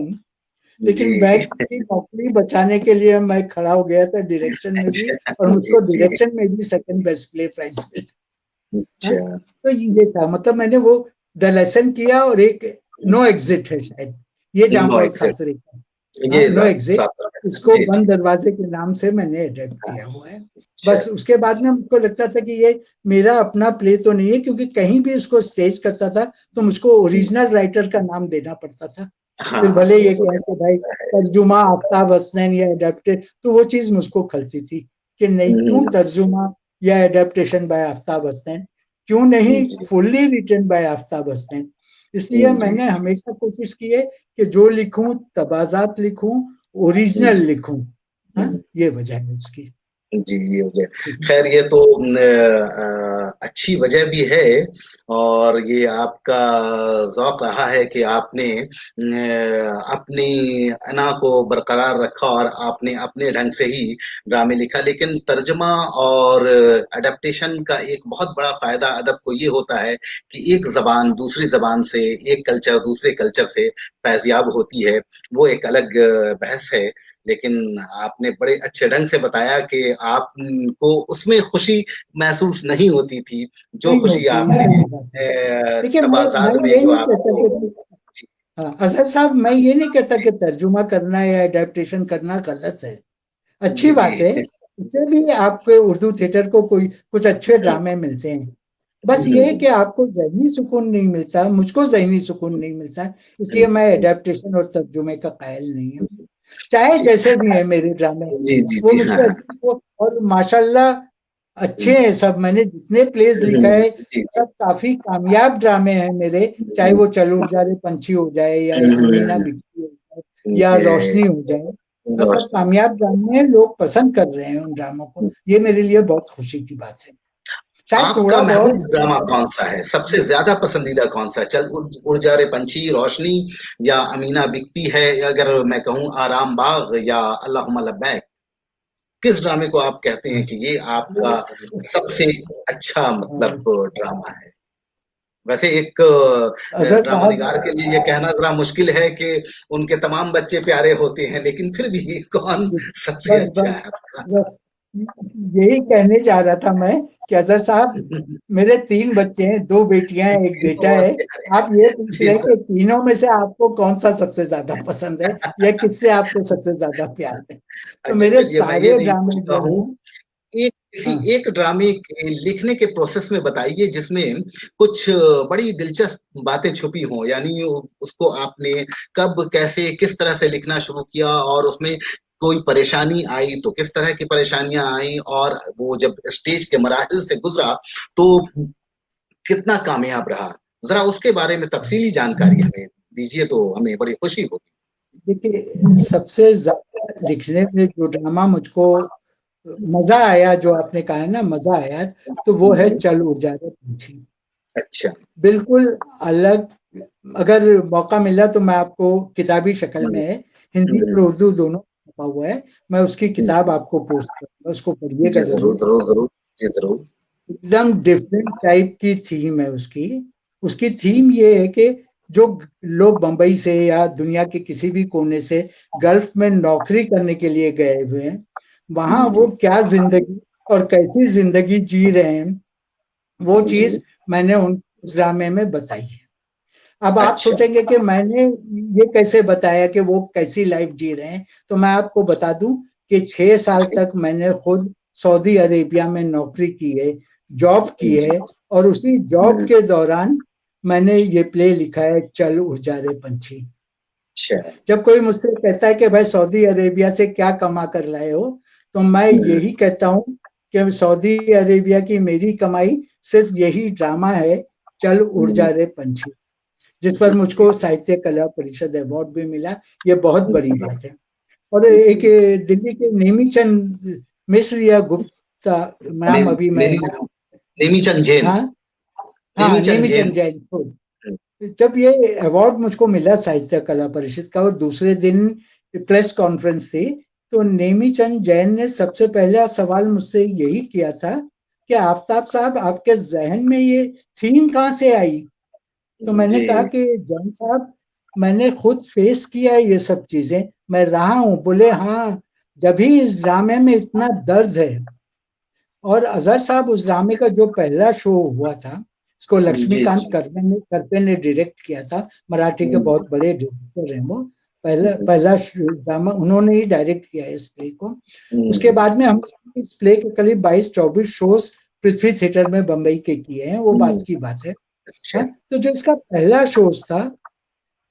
जी। लेकिन बैंक की नौकरी बचाने के लिए मैं खड़ा हो गया था डायरेक्शन में भी, अच्छा और जी मुझको जी। डायरेक्शन में भी सेकंड बेस्ट प्ले प्राइज मिला। हाँ? अच्छा। तो ये था, मतलब मैंने वो द लेसन किया, और एक नो एग्जिट है शायद, ये जॉन नो पॉल एग्जिट, सासरे का, ये हाँ, नो एग्जिट। सात इसको जी जी। बंद दरवाजे के नाम से मैंने अडेप्ट हाँ, किया हुआ है। अच्छा। बस उसके बाद में मुझको लगता था कि ये मेरा अपना प्ले तो नहीं है, क्योंकि कहीं भी इसको स्टेज करता था तो मुझको ओरिजिनल राइटर का नाम देना पड़ता था। फिर हाँ भले वो ये तो कहें देना कि भाई पड़ता है। तर्जुमा आफ्ताब हसनैन या एडेप्टेड, तो वो चीज मुझको खलती थी कि नहीं, क्यों हम्म, तर्जुमा या एडेप्टेशन बाय आफ्ताब हसनैन, क्यों नहीं जी fully written by Aftab Hasnain. इसलिए जी मैंने हमेशा कोशिश की है कि जो लिखूं तबाजात लिखूं, ओरिजिनल लिखूं। हाँ, हम्म, ये वजह है उसकी। जी, ये वजह। ठीक है। खैर ये तो अच्छी वजह भी है, और ये आपका ज़ौक रहा है कि आपने अपनी अना को बरकरार रखा और आपने अपने ढंग से ही ड्रामे लिखा। लेकिन तर्जमा और अडेप्टेशन का एक बहुत बड़ा फायदा अदब को ये होता है कि एक जबान दूसरी जबान से, एक कल्चर दूसरे कल्चर से फैजियाब होती है। वो एक अलग बहस है। लेकिन आपने बड़े अच्छे ढंग से बताया कि आपको उसमें खुशी महसूस नहीं होती थी, जो नहीं खुशी होती, आपने सही बात है। देखिए, मैं तबाजात में ये जो नहीं कहता आपको। कि, हाँ, अजहर साहब, मैं ये नहीं कहता कि तर्जुमा करना या एडेप्टेशन करना गलत है, अच्छी जी जी। बात है। इससे भी आपके उर्दू थिएटर को कोई कुछ अच्छे ड्रामे मिलते हैं। बस ये है कि आपको ज़हनी सुकून नहीं मिलता, मुझको ज़हनी सुकून नहीं मिलता, इसलिए मैं एडेप्टेशन और तर्जुमे का कायल नहीं हूँ। चाहे जी जैसे भी है मेरे ड्रामे, जी जी वो जी। हाँ मुझको हाँ। और माशाल्लाह अच्छे हैं सब। मैंने जितने प्लेस लिखा है, जी जी। सब काफी कामयाब ड्रामे हैं मेरे। चाहे वो चल उड़ जा रे पंछी हो जाए, या अमीना बिकती हो जाए, या ये रोशनी हो जाए, वो सब रोशनी। कामयाब ड्रामे हैं। लोग पसंद कर रहे हैं उन ड्रामों को, ये मेरे लिए बहुत खुशी की बात है। शायद आपका थोड़ा महबूब बहुत ड्रामा कौन सा है, सबसे ज्यादा पसंदीदा कौन सा है? चल उड़ जा रे पंछी, रोशनी, या अमीना बिकती है, या अगर मैं कहूँ आराम बाग, या अल्लाहुम्मा लब्बैक, किस ड्रामे को आप कहते हैं कि ये आपका सबसे अच्छा मतलब ड्रामा है? वैसे एक अजहर ड्रामा साहब, निगार के लिए ये कहना जरा मुश्किल है कि उनके तमाम बच्चे प्यारे होते हैं, लेकिन फिर भी कौन सबसे बस अच्छा बस है आपका? बस यही कहने जा रहा था मैं, कि अजहर साहब, मेरे 3 बच्चे हैं, 2 बेटियां हैं, एक तीनों बेटा बहुत है। प्यारे आप ये हैं पूछ जी रहे हैं सर। कि तीनों में से आपको कौन सा सबसे ज्यादा पसंद है, या किससे आपको सबसे ज्यादा प्यार है। तो अच्छा मेरे चलिए, मैं ये सारे नहीं ड्रामे पूछता जो हूँ, हैं, एक किसी हाँ, एक ड्रामे के लिखने के प्रोसेस में बताइए जिसमें कुछ बड़ी दिलचस्प बातें छुपी हों, यानी उसको आपने कब, कैसे, किस तरह से लिखना शुरू किया, और उसमें कोई परेशानी आई तो किस तरह की परेशानियां आई, और वो जब स्टेज के मराहिल से गुजरा तो कितना कामयाब रहा। जरा उसके बारे में तफसीली जानकारी हमें दीजिए तो हमें बड़ी खुशी होगी। देखिए, सबसे ज्यादा लिखने में जो ड्रामा मुझको मजा आया, जो आपने कहा है ना मजा आया, तो वो है जी। चल उड़ जा रे पंछी। अच्छा। बिल्कुल अलग। अगर मौका मिला तो मैं आपको किताबी शक्ल में हम्म, है, हिंदी और हम्म, उर्दू दोनों छपा हुआ है, मैं उसकी किताब आपको पोस्ट करूंगा, उसको पढ़िएगा जी जरूर जरूर। जरूर जरूर। जी जरूर। एकदम डिफरेंट टाइप की थीम है उसकी। उसकी थीम ये है कि जो लोग बंबई से या दुनिया के किसी भी कोने से गल्फ में नौकरी करने के लिए गए हुए हैं, वहां वो क्या जिंदगी और कैसी जिंदगी जी रहे हैं, वो जी। चीज मैंने उस ड्रामे में बताई है। अब आप अच्छा। सोचेंगे कि मैंने ये कैसे बताया कि वो कैसी लाइफ जी रहे हैं, तो मैं आपको बता दूं कि 6 साल जी तक मैंने खुद सऊदी अरेबिया में नौकरी की है, जॉब की जी। है, और उसी जॉब के दौरान मैंने ये प्ले लिखा है, चल उड़ जा रे पंछी। अच्छा। जब कोई मुझसे कहता है कि भाई सऊदी अरेबिया से क्या कमा कर लाए हो, तो मैं यही कहता हूँ कि सऊदी अरेबिया की मेरी कमाई सिर्फ यही ड्रामा है, चल उड़ जा रे पंछी, जिस पर मुझको साहित्य कला परिषद अवार्ड भी मिला। ये बहुत बड़ी बात है। और एक दिल्ली के नेमीचंद मिश्र या गुप्ता, नाम अभी मैं, नेमीचंद जैन। हाँ हाँ, नेमीचंद नेमीचंद जैन। जैन। जब ये अवार्ड मुझको मिला साहित्य कला परिषद का, और दूसरे दिन प्रेस कॉन्फ्रेंस थी, तो नेमीचंद जैन ने सबसे पहला सवाल मुझसे यही किया था कि आफ्ताब साहब, आपके जहन में ये थीम कहाँ से आई? तो मैंने जी कहा कि जैन साहब, मैंने खुद फेस किया है ये सब चीजें, मैं रहा हूं। बोले हाँ, जब भी इस ड्रामे में इतना दर्द है। और अजहर साहब, उस ड्रामे का जो पहला शो हुआ था, इसको जी लक्ष्मीकांत जी। करपे ने डायरेक्ट किया था, मराठी के बहुत बड़े डायरेक्टर हैं वो। पहला पहला ड्रामा उन्होंने ही डायरेक्ट किया है इस प्ले को। उसके बाद में हम इस प्ले के करीब 22-24 शोज पृथ्वी थिएटर में बम्बई के किए हैं, वो बात की बात है। अच्छा। हाँ, तो जो इसका पहला शोज था,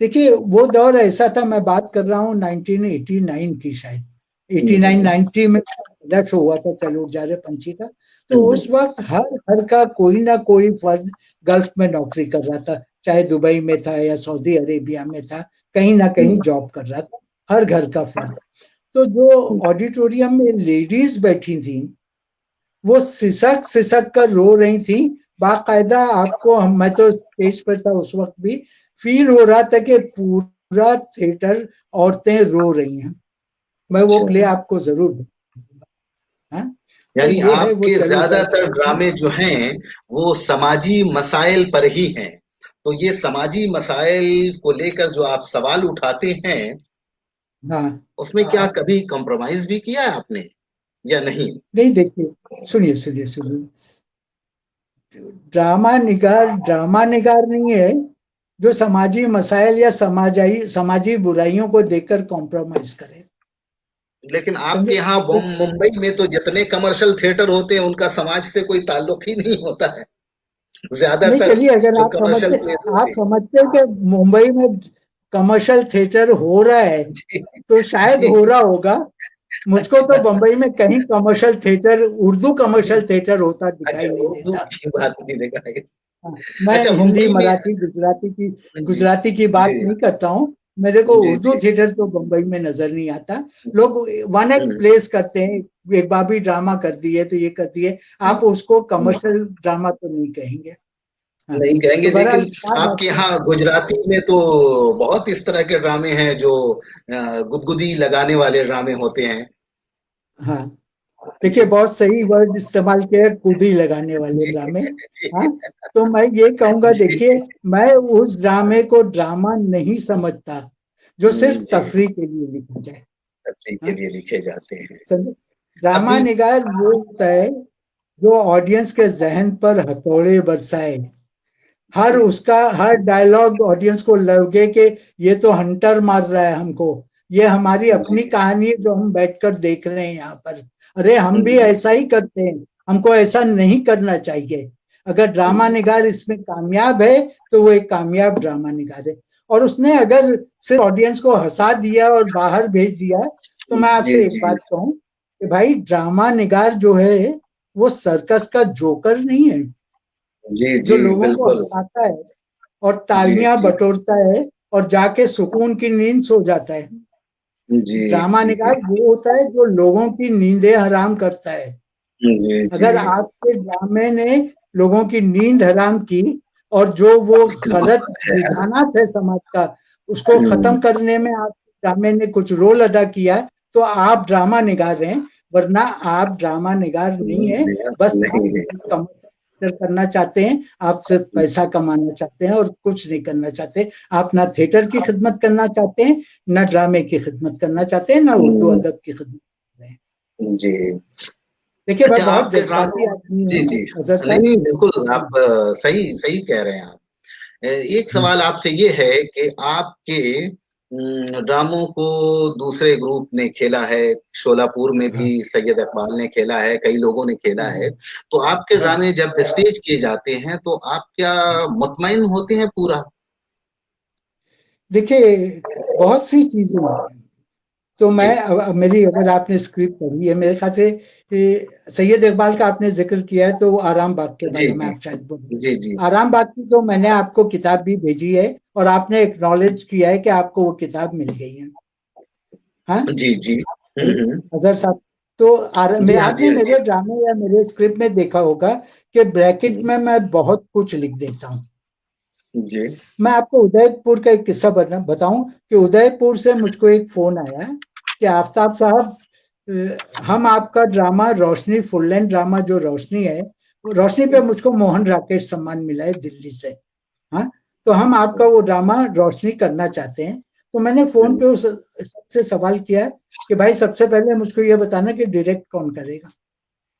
देखिए वो दौर ऐसा था, मैं बात कर रहा हूँ 1989 की, शायद 89-90 में पहला शो हुआ था चलो उड़ जा रे पंछी का। तो उस वक्त हर घर का कोई ना कोई फर्द गल्फ में नौकरी कर रहा था, चाहे दुबई में था या सऊदी अरेबिया में था, कहीं ना कहीं जॉब कर रहा था, हर घर का फर्द। तो जो ऑडिटोरियम में लेडीज बैठी थी, वो सिसक सिसक कर रो रही थी बाकायदा। आपको मैं तो स्टेज पर था उस वक्त भी, फील हो रहा था कि पूरा थिएटर औरतें रो रही हैं। मैं वो अच्छा। प्ले आपको जरूर बताऊंगा। हाँ, तो यानी ये है वो आपके चलो उड़ ज्यादातर जा। ड्रामे जो हैं वो समाजी मसाइल पर ही हैं। तो ये समाजी मसाइल को लेकर जो आप सवाल उठाते हैं, हाँ, उसमें क्या कभी कॉम्प्रोमाइज भी किया है आपने या नहीं? नहीं देखिए, सुनिए सुनिए सुनिए, ड्रामा निगार नहीं है जो समाजी मसाइल या समाजी बुराइयों को देखकर कॉम्प्रोमाइज करे। लेकिन आपके समझे? यहाँ मुंबई में तो जितने कमर्शियल थिएटर होते हैं उनका समाज से कोई ताल्लुक ही नहीं होता है, नहीं, ज्यादातर चलिए, अगर जो कमर्शियल प्लेस आप होते हैं। समझते हैं कि मुंबई में कमर्शियल थिएटर हो रहा है, जी तो शायद जी। हो रहा होगा। मुझको तो बंबई में कहीं commercial theatre, Urdu commercial theatre होता दिखाई अच्छा, नहीं उर्दू देता। की बात नहीं देखा है। हाँ, मैं अच्छा, हिंदी मुंबई में। मराठी जी गुजराती की बात जी नहीं करता हूँ। मेरे को जी उर्दू जी। थिएटर तो बंबई में नजर नहीं आता। लोग वन एक्ट हम्म, प्लेस करते हैं, एक बार भी ड्रामा कर दिए तो ये कर दिए, आप उसको कमर्शियल ड्रामा तो नहीं कहेंगे। हाँ, नहीं कहेंगे, तो बहरहाल लेकिन क्या बात आपके है। यहाँ गुजराती में तो बहुत इस तरह के ड्रामे हैं जो गुदगुदी लगाने वाले ड्रामे होते हैं। हाँ, देखिए बहुत सही वर्ड इस्तेमाल किया है, कूदी लगाने वाले जी ड्रामे। हाँ, जी तो मैं ये कहूंगा, जी। देखिए, मैं उस ड्रामे को ड्रामा नहीं समझता जो सिर्फ जी। तफरीह के लिए लिखा जाए। तफरीह के हाँ, लिए लिखे जाते हैं। समझे? ड्रामा अभी। निगार वो होता है जो ऑडियंस के जहन पर हथौड़े बरसाए, हर डायलॉग ऑडियंस को लगे कि ये तो हंटर मार रहा है हमको, ये हमारी जी अपनी कहानी है जो हम बैठकर देख रहे हैं यहाँ पर। अरे हम भी जी ऐसा ही करते हैं, हमको ऐसा नहीं करना चाहिए। अगर ड्रामा निगार इसमें कामयाब है, तो वो एक कामयाब ड्रामा निगार है। और उसने अगर सिर्फ ऑडियंस को हंसा दिया और बाहर भेज दिया, तो मैं जी आपसे एक जी बात कहूं कि भाई, ड्रामा निगार जो है वो सर्कस का जोकर नहीं है, जी जो जी लोगों को बिल्कुल। हंसाता है और जी तालियां जी बटोरता है और जाके सुकून की नींद सो जाता है। जी ड्रामा जी निगार वो होता है जो लोगों की नींदें हराम करता है। जी जी। अगर आपके ड्रामे ने लोगों की नींद हराम की, और जो वो गलत रुझानात है समाज का, उसको खत्म करने में आपके ड्रामे ने कुछ रोल अदा किया, तो आप ड्रामा निगार हैं, वरना आप ड्रामा निगार नहीं है, बस आप नहीं है। कमर्शियल करना चाहते हैं, आप सिर्फ पैसा कमाना चाहते हैं और कुछ नहीं करना चाहते। आप ना थिएटर की खिदमत करना चाहते हैं, ना ड्रामे की खिदमत करना चाहते हैं, ना उर्दू अदब की खिदमत कर रहे हैं। जी। देखिए मैं अच्छा, बहुत आपके जज्बाती ड्रामों, आदमी जी हूँ जी, अजहर नहीं साहब। नहीं, बिल्कुल आप सही सही कह रहे हैं आप। एक सवाल आपसे ये है कि आपके ड्रामों को दूसरे ग्रुप ने खेला है, शोलापुर में भी हाँ, सैयद इकबाल ने खेला है, कई लोगों ने खेला है। तो आपके हाँ, ड्रामे जब स्टेज किए जाते हैं तो आप क्या मुतमईन होते हैं पूरा? देखिए बहुत सी चीजें होती हैं। तो मैं जी मेरी, अगर आपने स्क्रिप्ट पढ़ी है मेरे ख्याल से, सैयद इकबाल का आपने जिक्र किया है, तो आराम बाग के जी बारे में जी आप शायद बोले। जी जी आराम बाग की तो मैंने आपको किताब भी भेजी है, और आपने एक्नॉलेज किया है कि आपको वो किताब मिल गई है। हाँ, जी जी। अजहर साहब, तो जी हाँ, जी आपने हाँ, जी मेरे ड्रामे या मेरे स्क्रिप्ट में देखा होगा कि ब्रैकेट हम्म, में मैं बहुत कुछ लिख देता हूँ। जी मैं आपको उदयपुर का एक किस्सा बताऊं कि उदयपुर से मुझको एक फोन आया कि आफ्ताब साहब, हम आपका ड्रामा रोशनी, फुल लेंथ ड्रामा जो रोशनी है, रोशनी पे मुझको मोहन राकेश सम्मान मिला है दिल्ली से। हाँ, तो हम आपका वो ड्रामा रोशनी करना चाहते हैं। तो मैंने फोन हम्म, पे उस सबसे सवाल किया कि भाई सबसे पहले मुझको ये बताना कि डायरेक्ट कौन करेगा,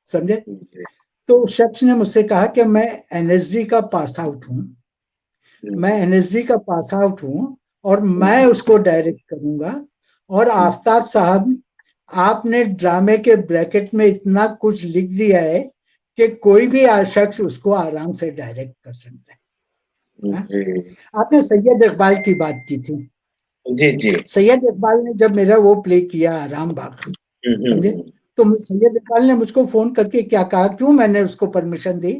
समझे। जी, तो उस शख्स ने मुझसे कहा कि मैं एनएसजी का पास आउट हूँ, मैं हम्म, एनएसजी का पास आउट हूँ, और मैं हम्म, उसको डायरेक्ट करूंगा। और आफ्ताब साहब, आपने ड्रामे के ब्रैकेट में इतना कुछ लिख दिया है कि कोई भी शख्स उसको आराम से डायरेक्ट कर सकता है। हाँ? जी आपने सैयद इकबाल की बात की थी। जी जी, सैयद इकबाल ने जब मेरा वो प्ले किया आराम बाग, समझे, हम्म, तो सैयद इकबाल ने मुझको फोन करके क्या कहा, क्यों मैंने उसको परमिशन दी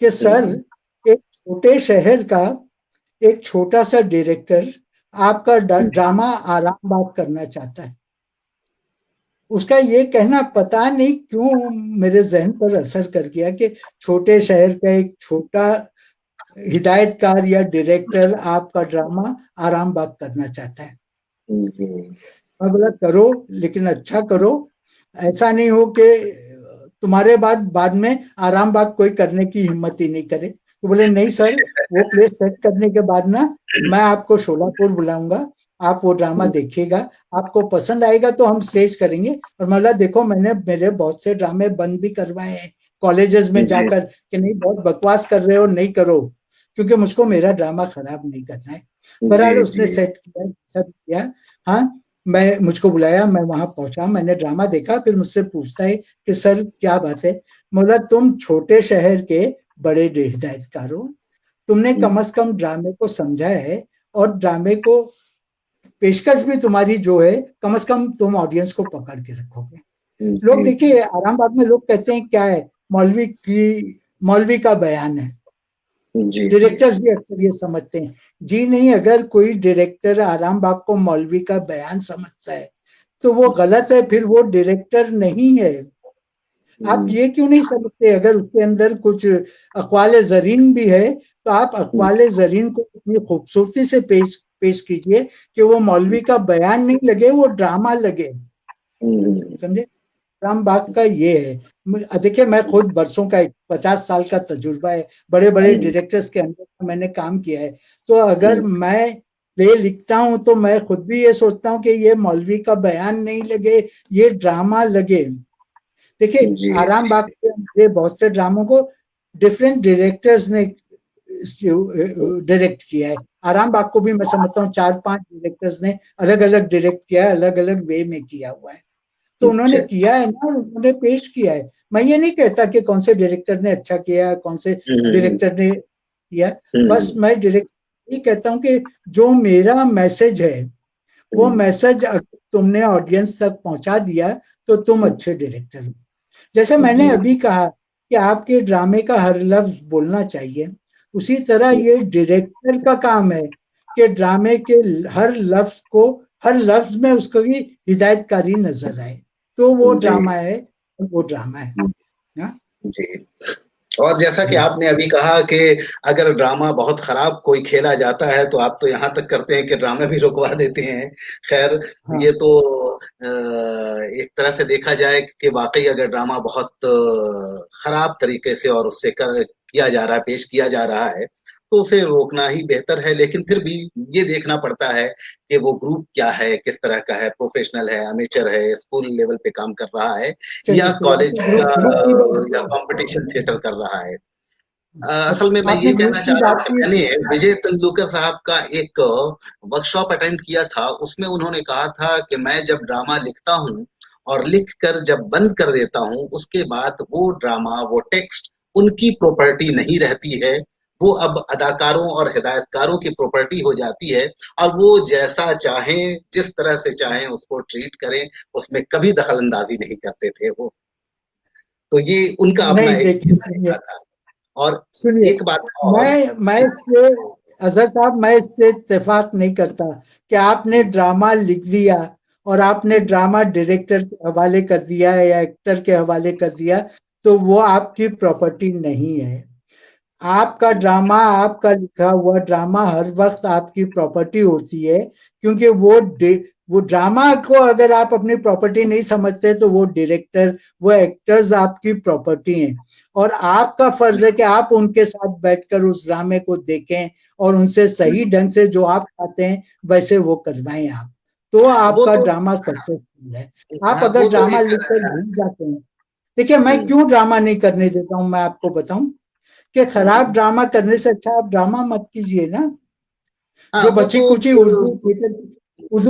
कि सर, हम्म, एक छोटे शहर का एक छोटा सा डायरेक्टर आपका ड्रामा आराम बाग करना चाहता है। उसका ये कहना पता नहीं क्यों मेरे जहन पर असर कर गया कि छोटे शहर का एक छोटा हिदायतकार या डायरेक्टर आपका ड्रामा आराम बाग करना चाहता है। जी मैं बोला करो, लेकिन अच्छा करो, ऐसा नहीं हो कि तुम्हारे बाद में आराम बाग कोई करने की हिम्मत ही नहीं करे। तो बोले नहीं सर, वो प्लेस सेट करने के बाद ना मैं आपको शोलापुर बुलाऊंगा, आप वो ड्रामा देखिएगा, आपको पसंद आएगा तो हम स्टेज करेंगे। और मैं बोला देखो, मैंने मेरे बहुत से ड्रामे बंद भी करवाए हैं कॉलेजेस में जी जाकर कि नहीं बहुत बकवास कर रहे हो, नहीं करो, क्योंकि मुझको मेरा ड्रामा खराब नहीं करना है। जी बहरहाल जी उसने सेट किया, सब किया। हाँ, मैं मुझको बुलाया, मैं वहां पहुंचा, मैंने ड्रामा देखा, फिर मुझसे पूछता है कि सर क्या बात है। बोला तुम छोटे शहर के बड़े हिदायतकार हो, तुमने कम से कम ड्रामे को समझा है, और ड्रामे को पेशकश भी तुम्हारी जो है, कम से कम तुम ऑडियंस को पकड़ के रखोगे। लोग जी देखिए आरामबाग में लोग कहते हैं क्या है, मौलवी का बयान है। जी जी डायरेक्टर्स भी अक्सर ये समझते हैं। जी नहीं, अगर कोई डायरेक्टर आराम बाग को मौलवी का बयान समझता है तो वो गलत है, फिर वो डायरेक्टर नहीं है। आप ये क्यों नहीं समझते, अगर उसके अंदर कुछ अक़वाले ज़रीन भी है, तो आप अक़वाले ज़रीन को इतनी खूबसूरती से पेश पेश कीजिए कि वो मौलवी का बयान नहीं लगे, वो ड्रामा लगे, समझे। राम बाग का ये है। देखिए मैं खुद बरसों का 50 साल का तजुर्बा है, बड़े बड़े डायरेक्टर्स के अंदर मैंने काम किया है। तो अगर मैं प्ले लिखता हूं तो मैं खुद भी ये सोचता हूं कि ये मौलवी का बयान नहीं लगे, ये ड्रामा लगे। देखिए जी आराम बाग के मेरे बहुत से ड्रामों को डिफरेंट डायरेक्टर्स ने डायरेक्ट किया है। आराम बाग को भी मैं समझता हूँ 4-5 डायरेक्टर्स ने अलग अलग डायरेक्ट किया है, अलग अलग वे में किया हुआ है। तो उन्होंने अच्छा किया है ना, उन्होंने पेश किया है। मैं ये नहीं कहता कि कौन से डायरेक्टर ने अच्छा किया, कौन से डायरेक्टर ने किया। बस मैं डायरेक्टर ये कहता हूँ कि जो मेरा मैसेज है, वो मैसेज अगर तुमने ऑडियंस तक पहुंचा दिया तो तुम अच्छे डायरेक्टर हो। जैसे मैंने अभी कहा कि आपके ड्रामे का हर लफ्ज बोलना चाहिए, उसी तरह ये डायरेक्टर का काम है कि ड्रामे के हर लफ्ज को, हर लफ्ज में उसको भी हिदायतकारी नजर आए, तो वो जी ड्रामा है, वो ड्रामा है। हाँ? जी। और जैसा कि जी आपने अभी कहा कि अगर ड्रामा बहुत खराब कोई खेला जाता है तो आप तो यहाँ तक करते हैं कि ड्रामा भी रुकवा देते हैं। खैर, हाँ ये तो एक तरह से देखा जाए कि वाकई अगर ड्रामा बहुत खराब तरीके से और उससे किया जा रहा है, पेश किया जा रहा है, तो उसे रोकना ही बेहतर है। लेकिन फिर भी ये देखना पड़ता है कि वो ग्रुप क्या है, किस तरह का है, प्रोफेशनल है, अमेचर है, स्कूल लेवल पे काम कर रहा है, या चलिए कॉलेज आपने का ग्रुप की या कंपटीशन थिएटर कर रहा है। आप, असल में मैं ये आपने ग्रुप कहना की चाह रहा हूँ बात कि की। मैंने विजय तेंदुलकर साहब का एक वर्कशॉप अटेंड किया था। उसमें उन्होंने कहा था कि मैं जब ड्रामा लिखता हूँ और लिख कर जब बंद कर देता हूँ, उसके बाद वो ड्रामा, वो टेक्स्ट उनकी प्रॉपर्टी नहीं रहती है। वो अब अदाकारों और हिदायतकारों की प्रॉपर्टी हो जाती है, और वो जैसा चाहें, जिस तरह से चाहें उसको ट्रीट करें, उसमें कभी दखल अंदाजी नहीं करते थे वो। तो ये उनका अपना नहीं एक देखिए, सुनिए तरीका था। और सुनिए, एक बात और, मैं इससे, अजहर साहब मैं इससे इत्तेफाक नहीं करता कि आपने ड्रामा लिख दिया और आपने ड्रामा डायरेक्टर के हवाले कर दिया या एक्टर के हवाले कर दिया, तो वो आपकी प्रॉपर्टी नहीं है। आपका ड्रामा, आपका लिखा हुआ ड्रामा हर वक्त आपकी प्रॉपर्टी होती है, क्योंकि वो ड्रामा को अगर आप अपनी प्रॉपर्टी नहीं समझते तो वो डायरेक्टर, वो एक्टर्स आपकी प्रॉपर्टी हैं। और आपका फर्ज है कि आप उनके साथ बैठकर उस ड्रामे को देखें और उनसे सही ढंग से जो आप चाहते हैं वैसे वो करवाएं आप, तो वो आपका तो, ड्रामा सक्सेसफुल है। आप हाँ, अगर वो तो ड्रामा एक, लिखकर भूल जाते हैं, देखिए मैं हम्म, क्यों ड्रामा नहीं करने देता हूं, मैं आपको बताऊं कि खराब ड्रामा करने से अच्छा आप ड्रामा मत कीजिए ना। हाँ, जो वो बची तो, कुची उर्दू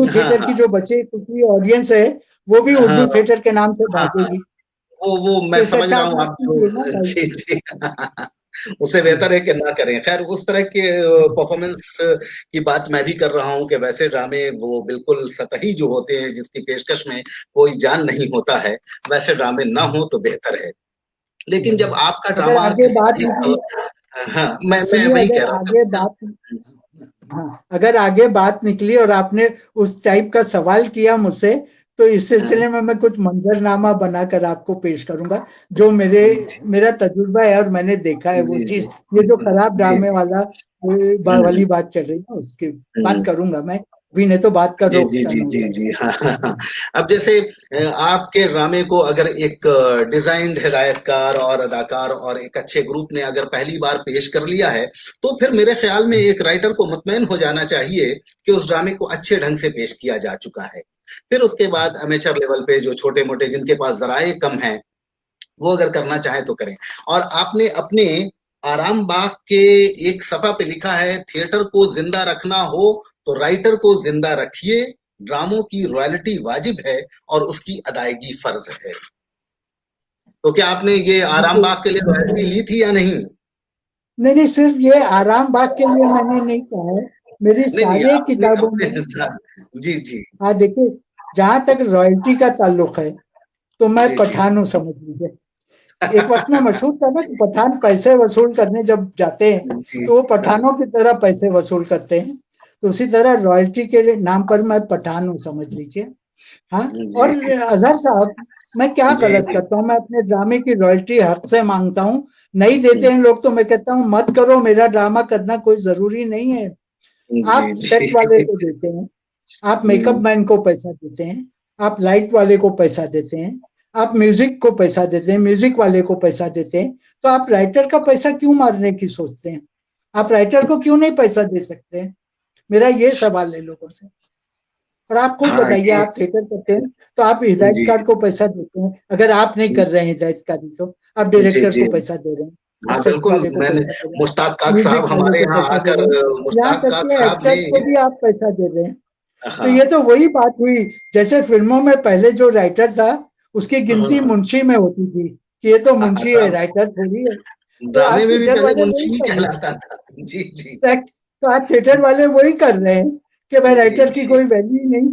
हाँ, थिएटर की हाँ, जो बची कुची ऑडियंस है, वो भी हाँ, उर्दू थिएटर के नाम से हाँ, हाँ, भागेगी। वो तो मैं इससे समझ अच्छा रहा आप हूँ मत आप जो, कीजिए ना भाई। जी, जी, उससे हाँ बेहतर है कि ना करें। खैर, उस तरह के परफॉर्मेंस की बात मैं भी कर रहा हूँ कि वैसे ड्रामे वो बिल्कुल सतही जो होते हैं, जिसकी पेशकश में कोई जान नहीं होता है, वैसे ड्रामे ना हो तो बेहतर है। लेकिन जब आपका अगर ड्रामा आगे किसी बात एक, निकली, हाँ, मैं सुनिए, वही कह अगर रहा हूँ आगे बात, कि हाँ अगर आगे बात निकली और आपने उस टाइप का सवाल किया मुझसे, तो इस हाँ, सिलसिले में मैं कुछ मंजरनामा बनाकर आपको पेश करूंगा, जो जी, मेरा तजुर्बा है और मैंने देखा है वो जी, चीज। ये जो खराब जी, ड्रामे जी, वाला हम्म, वाली बात चल रही है उसकी बात हम्म, करूंगा मैं, अभी नहीं तो बात का जी, रोक जी, टर्न जी, हो जी, जी, जाएगा। हाँ, हाँ, हाँ। अब जैसे आपके ड्रामे को अगर एक डिजाइन्ड हिदायतकार और अदाकार और एक अच्छे ग्रुप ने अगर पहली बार पेश कर लिया है, तो फिर मेरे ख्याल में एक राइटर को मुतमईन हो जाना चाहिए कि उस ड्रामे को अच्छे ढंग से पेश किया जा चुका है। फिर उसके बाद अमेचर लेवल पे जो छोटे मोटे जिनके पास जराए कम है, वो अगर करना चाहे तो करें। और आपने अपने आराम बाग के एक सफा पे लिखा है, थिएटर को जिंदा रखना हो तो राइटर को जिंदा रखिए, ड्रामों की रॉयल्टी वाजिब है और उसकी अदायगी फर्ज है। तो क्या आपने ये आराम देखिए, बाग के लिए रॉयल्टी ली थी या नहीं? नहीं नहीं, सिर्फ ये आराम बाग के लिए मैंने नहीं कहा है, मेरी नहीं, नहीं, सारे आपने किताबों अपने, में। जी, जी, हाँ देखिए, जहां तक रॉयल्टी का ताल्लुक है तो मैं जी, जी, पठान हूँ, समझ लीजिए। एक वक्त में मशहूर था ना कि पठान पैसे वसूल करने जब जाते हैं जी, तो वो पठानों की तरह पैसे वसूल करते हैं, तो उसी तरह रॉयल्टी के नाम पर मैं पठान हूँ, समझ लीजिए। हाँ, और जी, अजहर साहब, मैं क्या जी, गलत जी, करता हूँ, मैं अपने ड्रामे की रॉयल्टी हक से मांगता हूँ। नहीं देते जी, हैं लोग तो मैं कहता हूँ मत करो, मेरा ड्रामा करना कोई जरूरी नहीं है। जी, आप सेट वाले जी, को देते हैं, आप मेकअप मैन को पैसा देते हैं, आप लाइट वाले को पैसा देते हैं, आप म्यूजिक को पैसा देते हैं, म्यूजिक वाले को पैसा देते हैं, तो आप राइटर का पैसा क्यों मारने की सोचते हैं? आप राइटर को क्यों नहीं पैसा दे सकते? मेरा ये सवाल है लोगों से। और आप खुद हाँ, बताइए, ये, आप थिएटर करते हैं तो आप जी, हिदायतकार को पैसा देते हैं, अगर आप नहीं कर रहे हैं हिदायतकारी तो आप जी, डायरेक्टर जी, को पैसा दे रहे हैं, आप हाँ, सेट बिल्कुल। वाले को मैंने, पैसा दे रहे हैं, मुश्ताक काक म्यूजिक साहब वाले हमारे को यहाँ पैसा दे आकर, रहे हैं, यहाँ मुश्ताक तक काक के साहब ने, एक्टर्स को भी आप पैसा दे रहे हैं। तो हाँ, ये तो वही बात हुई, जैसे फिल्मों में पहले जो राइटर था उसकी गिनती हाँ, मुंशी में होती थी कि ये तो हाँ, मुंशी है, राइटर थोड़ी है। तो ड्रामे आज में भी थिएटर पहले वाले वही मुंशी ही कर रहे हैं। कहलाता था। जी, जी, तो आज थिएटर वाले वही कर रहे हैं कि भाई जी, राइटर की जी, कोई वैल्यू ही नहीं,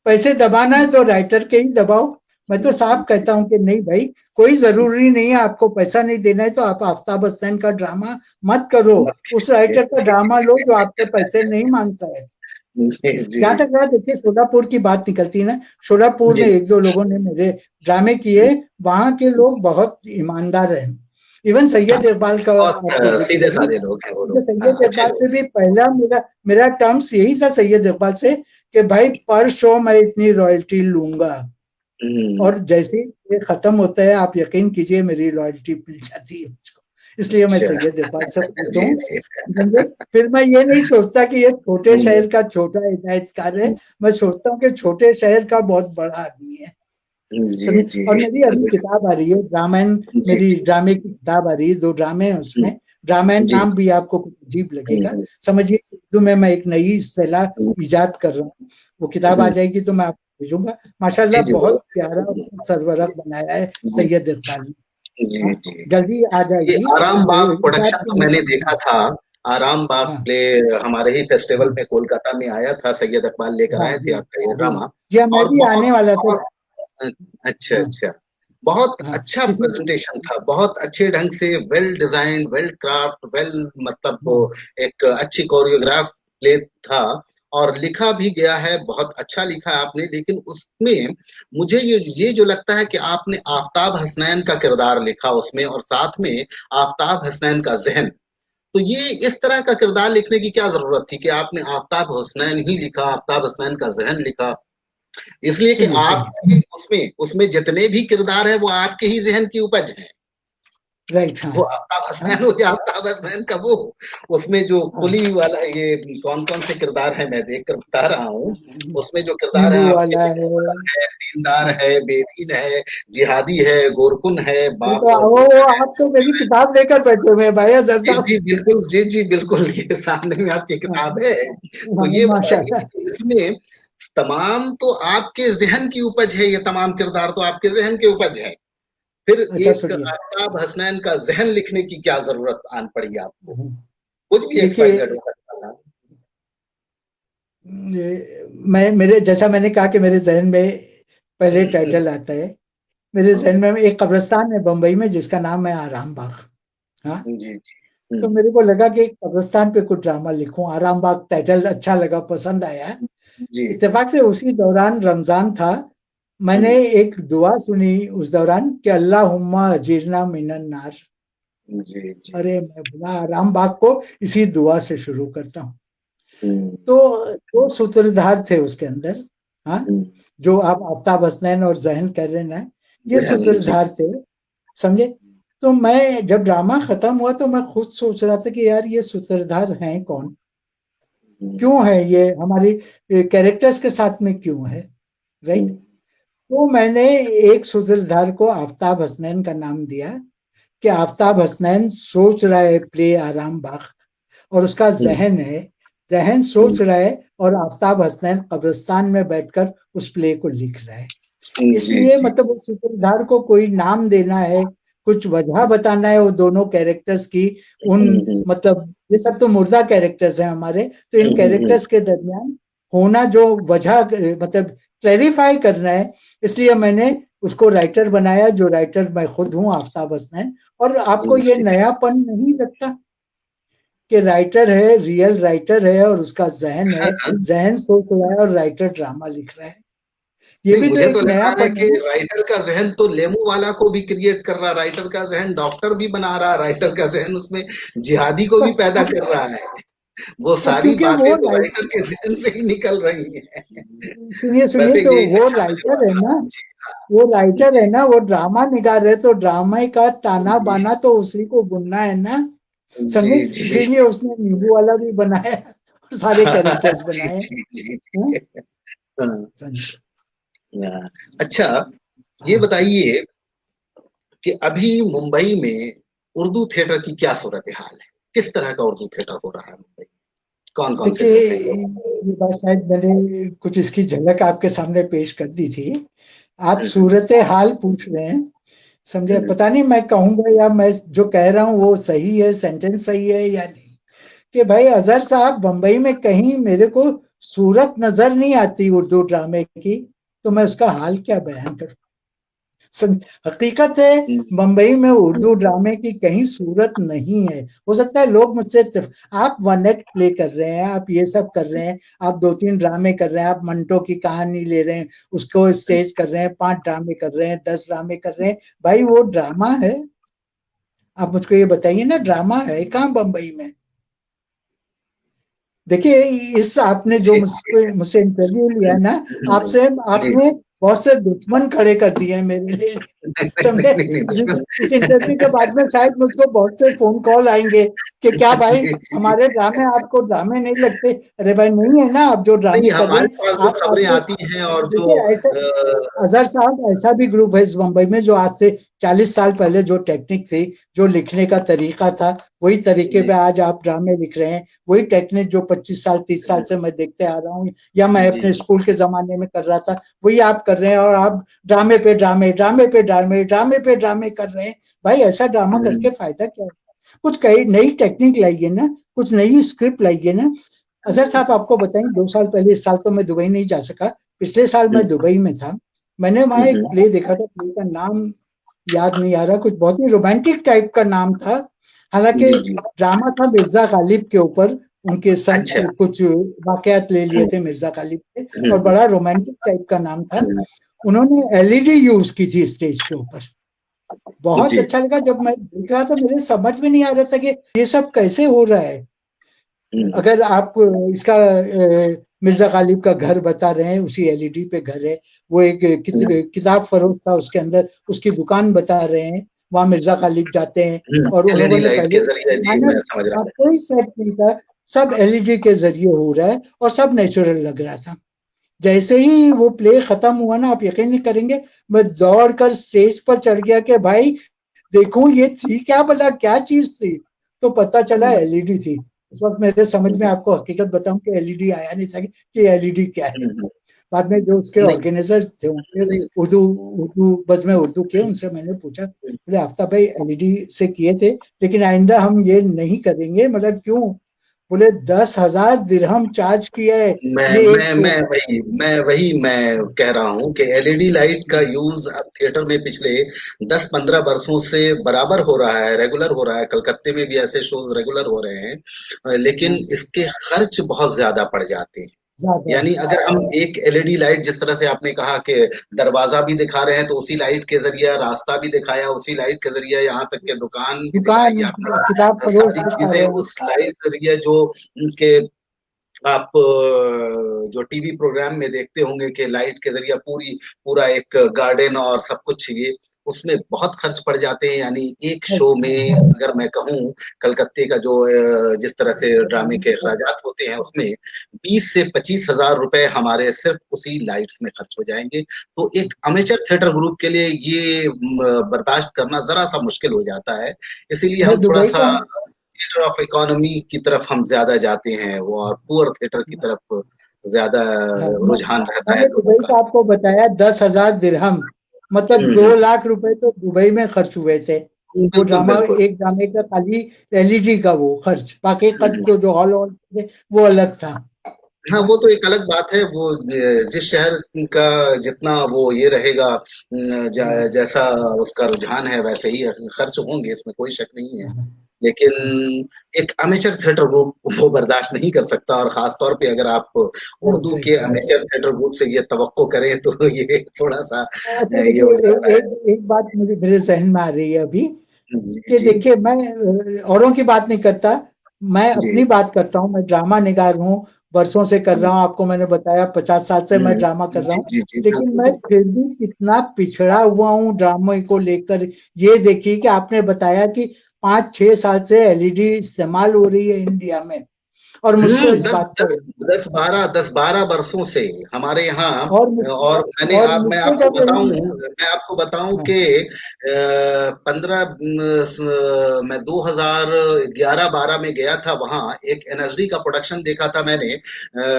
पैसे दबाना है तो राइटर के ही दबाओ। मैं तो साफ कहता हूं कि नहीं भाई, कोई जरूरी नहीं है, आपको पैसा नहीं देना है तो आप आफ्ताब हसन का ड्रामा मत करो, मत उस राइटर का कीजिए। ड्रामा लो जो आपके पैसे नहीं मांगता है। जी, जी, जहां तक रहा, देखिए शोलापुर की बात निकलती है ना, शोलापुर में जी, एक दो लोगों ने मेरे ड्रामे किए, वहां के लोग बहुत ईमानदार हैं। इवन हाँ, सैयद इकबाल का बहुत आपने जिक्र सीधे किया, साधे लोग हैं वो मुझे लोग, हाँ, सैयद अच्छे इकबाल लोग। से भी पहला मेरा मेरा टर्म्स यही था सैयद इकबाल से कि भाई पर शो मैं इतनी रॉयल्टी लूंगा, और जैसे ये खत्म होता है आप यकीन कीजिए मेरी रॉयल्टी मिल जाती है मुझको, इसलिए मैं अच्छा। सैयद इकबाल से पूछता जी हूँ। जी। समझे? फिर मैं ये नहीं सोचता कि ये छोटे शहर का छोटा हिदायतकार है, मैं सोचता हूँ कि छोटे शहर का बहुत बड़ा आदमी है। जी समझे? जी। और मेरी अभी किताब आ रही है रामायण, जी मेरी जी। ड्रामे की किताब आ रही है, 2 ड्रामे हैं उसमें। रामायण जी। नाम भी आपको कुछ अजीब लगेगा, समझिए उर्दू में मैं एक नई इस्तेलाह इजाद कर रहा हूँ। वो किताब आ जाएगी तो मैं आपको भेजूंगा। जी माशाल्लाह जी बहुत प्यारा उसमें सरवरक बनाया है जी सैयद इकबाल ने। जी हाँ, जी। जल्दी आ ये जाएगी। आराम बाग इस बात प्रोडक्शन की तो मैंने देखा था। आराम बाग हाँ प्ले हमारे ही फेस्टिवल हाँ में कोलकाता में आया था, सैयद इकबाल लेकर हाँ आए थे जी आपका ये जी ड्रामा। जी हाँ, मैं और भी बहुत आने वाला था। बहुत अच्छा हाँ अच्छा, बहुत हाँ अच्छा इसी प्रेजेंटेशन था, बहुत अच्छे ढंग से, well design, well craft, well मतलब वो हाँ एक अच्छी कोरियोग्राफ प्ले था। और लिखा भी गया है, बहुत अच्छा लिखा है आपने। लेकिन उसमें मुझे ये जो लगता है कि आपने आफताब हसनैन का किरदार लिखा उसमें, और साथ में आफताब हसनैन का जहन। तो ये इस तरह का किरदार लिखने की क्या जरूरत थी कि आपने आफताब हसनैन ही लिखा, आफताब हसनैन का जहन लिखा? इसलिए कि सुनिए आप सुनिए उसमें उसमें जितने भी किरदार है वो आपके ही जहन की उपज है। राइट हाँ वो आफ्ताब हाँ हसनैन हो या आफ्ताब हसनैन का वो, उसमें जो हाँ कुली वाला ये कौन कौन से किरदार है मैं देख कर बता रहा हूँ। उसमें जो किरदार है नींबू आपके, वाला है। है दीनदार हाँ, है, बेदीन है, जिहादी है, गोरकुन है, ये बाप तो और वो बेटा है। आप तो मेरी किताब लेकर बैठे हुए हैं भाई अजहर जी साहब। जी बिल्कुल, जी जी बिल्कुल, ये सामने में आपकी हाँ किताब है। तो हाँ, ये बताइए माशाल्लाह। कि इसमें तमाम तो आपके जहन की उपज है, ये तमाम किरदार तो आपके जहन की उपज है। फिर अच्छा एक सुनिए, आफ्ताब हसनैन का जहन लिखने की क्या जरूरत आन पड़ी आपको? कुछ भी एक्स वाई देखिए जेड हो सकता था। मैं मेरे जैसा मैंने कहा कि मेरे जहन में पहले हम्म, टाइटल आता है। मेरे हाँ, जहन में एक कब्रिस्तान है बंबई में जिसका नाम है आराम बाग। हाँ, जी जी। तो मेरे को लगा कि कब्रिस्तान पे कुछ ड्रामा लिखूं, आराम बाग टाइटल अच्छा लगा, पसंद आया। जी। इत्तेफाक से उसी दौरान रमजान था। मैंने हम्म, एक दुआ सुनी उस दौरान कि अल्लाहुम्मा अजीरना मिनन नार। जी जी। अरे मैं बोला आराम बाग को इसी दुआ से शुरू करता हूँ। हम्म, तो दो सूत्रधार थे उसके अंदर। हाँ, हम्म, जो आप आफ्ताब हसनैन और जहन कर रहे हैं ना, ये जहन जी। सूत्रधार थे। समझे? तो मैं जब ड्रामा खत्म हुआ तो मैं खुद सोच रहा था कि यार ये सूत्रधार हैं कौन, हम्म, क्यों है ये हमारी कैरेक्टर्स के साथ में क्यों है, राइट? हम्म, तो मैंने एक सूत्रधार को आफ्ताब हसनैन का नाम दिया कि आफ्ताब हसनैन सोच रहा है प्ले आराम बाग, और उसका हम्म, जहन है, जहन सोच रहा है, और आफ्ताब हसनैन कब्रिस्तान में बैठकर उस प्ले को लिख रहा है। जी इसलिए जी। मतलब वो सूत्रधार को कोई नाम देना है, कुछ वजह बताना है वो दोनों कैरेक्टर्स की। उन हम्म, मतलब ये सब तो मुर्दा कैरेक्टर्स हैं हमारे, तो इन हम्म, कैरेक्टर्स के दरमियान होना जो वजह मतलब क्लैरिफाई करना है, इसलिए मैंने उसको राइटर बनाया, जो राइटर मैं खुद हूँ आफ्ताब हसनैन। और आपको ये जी। नयापन नहीं लगता कि राइटर है, रियल राइटर है, और उसका जहन है, हाँ, जहन सोच रहा है और राइटर ड्रामा लिख रहा है, ये नहीं भी तो मुझे तो एक लग रहा है नयापन है कि ना। राइटर का जहन तो लेमू वाला को भी क्रिएट कर रहा, राइटर का जहन डॉक्टर भी बना रहा, राइटर का जहन उसमें जिहादी को भी सब पैदा कर रहा है। वो सारी क्योंकि बातें वो तो राइटर के जहन से ही निकल रही हैं। सुनिए सुनिए, वैसे तो ये वो अच्छा राइटर तजुर्बा है था। ना, जी वो राइटर है जी ना, वो ड्रामा निगार है, तो ड्रामे का ताना जी बाना तो उसी को बुनना है ना। जी समझे? जी। इसीलिए उसने नींबू वाला भी बनाया और सारे कैरेक्टर्स जी बनाए। जी जी हैं? जी। हाँ, समझे? हाँ। अच्छा, ये हाँ बताइए कि अभी मुंबई में उर्दू थिएटर की क्या सूरत हाल है? किस तरह का उर्दू थिएटर हो रहा है मुंबई? कौन कौन से देखिए, ग्रुप हैं जो? ये बात शायद मैंने कुछ इसकी झलक आपके सामने पेश कर दी थी। आप हम्म, सूरत हाल पूछ रहे हैं, समझे? हम्म, पता नहीं मैं कहूंगा या मैं जो कह रहा हूँ वो सही है, सेंटेंस सही है या नहीं, कि भाई अजहर साहब बंबई में कहीं मेरे को सूरत नजर नहीं आती उर्दू ड्रामे की, तो मैं उसका हाल क्या बयान करूं। हकीकत है, हम्म, बंबई में उर्दू ड्रामे की कहीं सूरत नहीं है। हो सकता है लोग मुझसे आप वन एक्ट प्ले कर रहे हैं, आप ये सब कर रहे हैं, आप 2-3 ड्रामे कर रहे हैं, आप मंटो की कहानी ले रहे हैं, उसको स्टेज कर रहे हैं, 5 ड्रामे कर रहे हैं, 10 ड्रामे कर रहे हैं, भाई वो ड्रामा है? आप मुझको ये बताइए ना, ड्रामा है कहाँ बंबई में? देखिए, इस आपने जो जी मुझसे इंटरव्यू लिया ना, आपसे जी आपने बहुत से दुश्मन खड़े कर दिए हैं मेरे लिए, समझे। इस इंटरव्यू के बाद में शायद मुझको बहुत से फोन कॉल आएंगे कि क्या भाई जी जी। हमारे ड्रामे आपको ड्रामे नहीं लगते। अरे भाई नहीं है ना, आप जो नहीं, ड्रामे कर रहे हमारे हैं पास जो आप खबरें आपको आती हैं और जो देखिए ऐसे अजहर साहब, ऐसा भी ग्रुप है इस मुंबई में जो आज से 40 साल पहले जो टेक्निक थी, जो लिखने का तरीका था, वही तरीके जी पे आज आप ड्रामे लिख रहे हैं। वही टेक्निक जो 25 साल 30 साल से मैं देखते आ रहा हूँ या मैं जी अपने जी स्कूल के जमाने में कर रहा था, वही आप कर रहे हैं। और आप ड्रामे पे ड्रामे, ड्रामे पे ड्रामे, ड्रामे पे ड्रामे कर रहे हैं। भाई ऐसा ड्रामा करके फायदा क्या है? कुछ कई नई टेक्निक लाइए ना, कुछ नई स्क्रिप्ट लाइए ना। अजहर साहब आपको बताएं, 2 साल पहले, इस साल तो मैं दुबई नहीं जा सका, पिछले साल मैं दुबई में था। मैंने वहां एक प्ले देखा था, प्ले का नाम याद नहीं आ रहा, कुछ बहुत ही रोमांटिक टाइप का नाम था। हालांकि जी जी। ड्रामा था मिर्जा गालिब के ऊपर, उनके अच्छा। कुछ वाकयात ले लिए थे मिर्जा गालिब के, और हम्म, बड़ा रोमांटिक टाइप का नाम था। हम्म, उन्होंने एलईडी यूज की थी स्टेज के ऊपर। बहुत जी। अच्छा लगा जब मैं देख रहा था, मेरे समझ में नहीं आ रहा था कि ये सब कैसे हो रहा है। हम्म, अगर आप इसका मिर्जा गालिब का घर बता रहे हैं, उसी एलईडी पे घर है। वो एक किताब फरोश था, उसके अंदर उसकी दुकान बता रहे हैं। वहां मिर्जा गालिब जाते हैं, और उन लोगों एलईडी ने लाइट पहले के जरिए, जी माइनर मैं समझ रहा हूँ। कोई सेट नहीं था, सब एलईडी के जरिए हो रहा है और सब नेचुरल लग रहा था। जैसे ही वो प्ले खत्म हुआ ना, आप यकीन नहीं करेंगे, मैं दौड़ कर स्टेज पर चढ़ गया कि भाई देखूं ये थी क्या, भला क्या चीज थी। तो पता चला हम्म, एलईडी थी। उस वक्त मेरे समझ में, हम्म, आपको हकीकत बताऊं, कि एलईडी आया नहीं था कि एलईडी क्या है। हम्म, बाद में जो उसके नहीं ऑर्गेनाइजर थे, उनके नहीं। उर्दू उर्दू बज में उर्दू के, उनसे मैंने पूछा, बोले आफ्ताब भाई एलईडी से किए थे, लेकिन आइंदा हम ये नहीं करेंगे। मतलब क्यों? बोले 10,000 दिरहम चार्ज किया है मैं ये एक मैं शो मैं का। वही मैं कह रहा हूँ कि एलईडी लाइट का यूज अब थिएटर में पिछले 10-15 वर्षों से बराबर हो रहा है, रेगुलर हो रहा है। कलकत्ते में भी ऐसे शोज रेगुलर हो रहे हैं, लेकिन हाँ, इसके खर्च बहुत ज्यादा पड़ जाते हैं। ज्यादा यानी है। अगर हम एक एलईडी लाइट, जिस तरह से आपने कहा कि दरवाजा भी दिखा रहे हैं, तो उसी लाइट के जरिए रास्ता भी दिखाया, उसी लाइट के जरिए यहाँ तक के दुकान भी दुकान, दिखाई किताब आपने, फरोश सारी दिखा चीजें रहे हैं। उस लाइट के जरिए, जो उनके आप जो टीवी प्रोग्राम में देखते होंगे कि लाइट के जरिए पूरा एक गार्डन और सब कुछ, ये उसमें बहुत खर्च पड़ जाते हैं। यानी एक शो में अगर मैं कहूँ, कलकत्ते का जो जिस तरह से ड्रामे के अखराजात होते हैं, उसमें 20 से 25 हजार रुपए हमारे सिर्फ उसी लाइट्स में खर्च हो जाएंगे। तो एक अमेचर थिएटर ग्रुप के लिए ये बर्दाश्त करना जरा सा मुश्किल हो जाता है। इसीलिए मैं हम थोड़ा दुबई सा का थिएटर ऑफ इकोनॉमी की तरफ हम ज्यादा जाते हैं, वो, और पुअर थिएटर की तरफ ज्यादा हाँ, रुझान रहता है मैंने लोगों दुबई का। का आपको बताया 10,000 दिरहम, मतलब हम्म, 2 लाख रुपए तो दुबई में खर्च हुए थे। वो बिल्कुल ड्रामा, बिल्कुल। एक ड्रामे का खाली एलईडी का वो खर्च, बाकी खर्च हम्म, जो हॉल हॉल थे वो अलग था। हाँ, वो तो एक अलग बात है। वो जिस शहर का जितना वो ये रहेगा, हाँ, जैसा उसका रुझान है, वैसे ही खर्च होंगे, इसमें कोई शक नहीं है। हाँ, लेकिन हाँ, एक अमेचर थिएटर ग्रुप वो बर्दाश्त नहीं कर सकता, और खास तौर पे अगर आप सही उर्दू सही के सही। अमेचर थिएटर ग्रुप से ये तवक्को करें, तो ये थोड़ा सा अच्छा ये देखिए, हो जाता है। एक बात मुझे मेरे जहन में आ रही है अभी, जी कि जी देखिए मैं औरों की बात नहीं करता, मैं जी अपनी बात करता हूँ। मैं ड्रामा निगार हूँ, वर्षों से कर रहा हूँ। आपको मैंने बताया 50 साल से मैं ड्रामा कर रहा जी हूँ। जी जी, लेकिन बिल्कुल मैं बिल्कुल। फिर भी कितना पिछड़ा हुआ हूँ ड्रामे को लेकर। ये देखिए कि आपने बताया कि 5-6 साल से एलईडी इस्तेमाल हो रही है इंडिया में, और मुझको इस दस बात का, दस 10-12 वर्षों से हमारे यहाँ। और मुझ और और मैं मुझको आपको जब बताऊं, कि हाँ, मैं 2011-12 में गया था वहां, एक एनएसडी का प्रोडक्शन देखा था मैंने,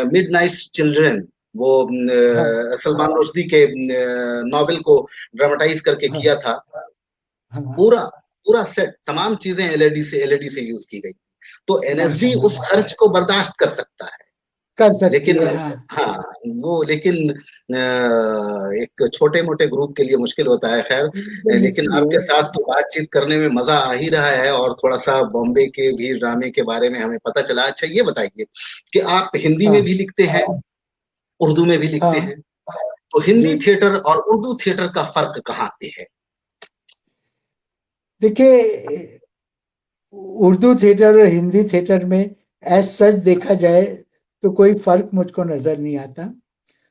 मिडनाइट चिल्ड्रन, वो हाँ, सलमान रुश्दी के नॉवेल को ड्रामेटाइज करके हाँ, किया था। हाँ, पूरा पूरा सेट, तमाम चीजें एलईडी से यूज की गई। तो एनएसडी उस माशाल्लाह, खर्च को बर्दाश्त कर सकता है। कर सकती लेकिन है। हाँ, हाँ, लेकिन एक छोटे मोटे ग्रुप के लिए मुश्किल होता है, खैर। बिल्कुल लेकिन मुश्किल आपके है। साथ तो बातचीत करने में मजा आ ही रहा है, और थोड़ा सा बॉम्बे के भी ड्रामे के बारे में हमें पता चला। अच्छा, ये बताइए कि आप हिंदी में हाँ, भी लिखते हैं, उर्दू में भी लिखते हाँ, हैं, तो हिंदी जी। थिएटर और उर्दू थिएटर का फर्क कहाँ पे है? देखिए, उर्दू थिएटर और हिंदी थिएटर में एज सच देखा जाए तो कोई फर्क मुझको नजर नहीं आता।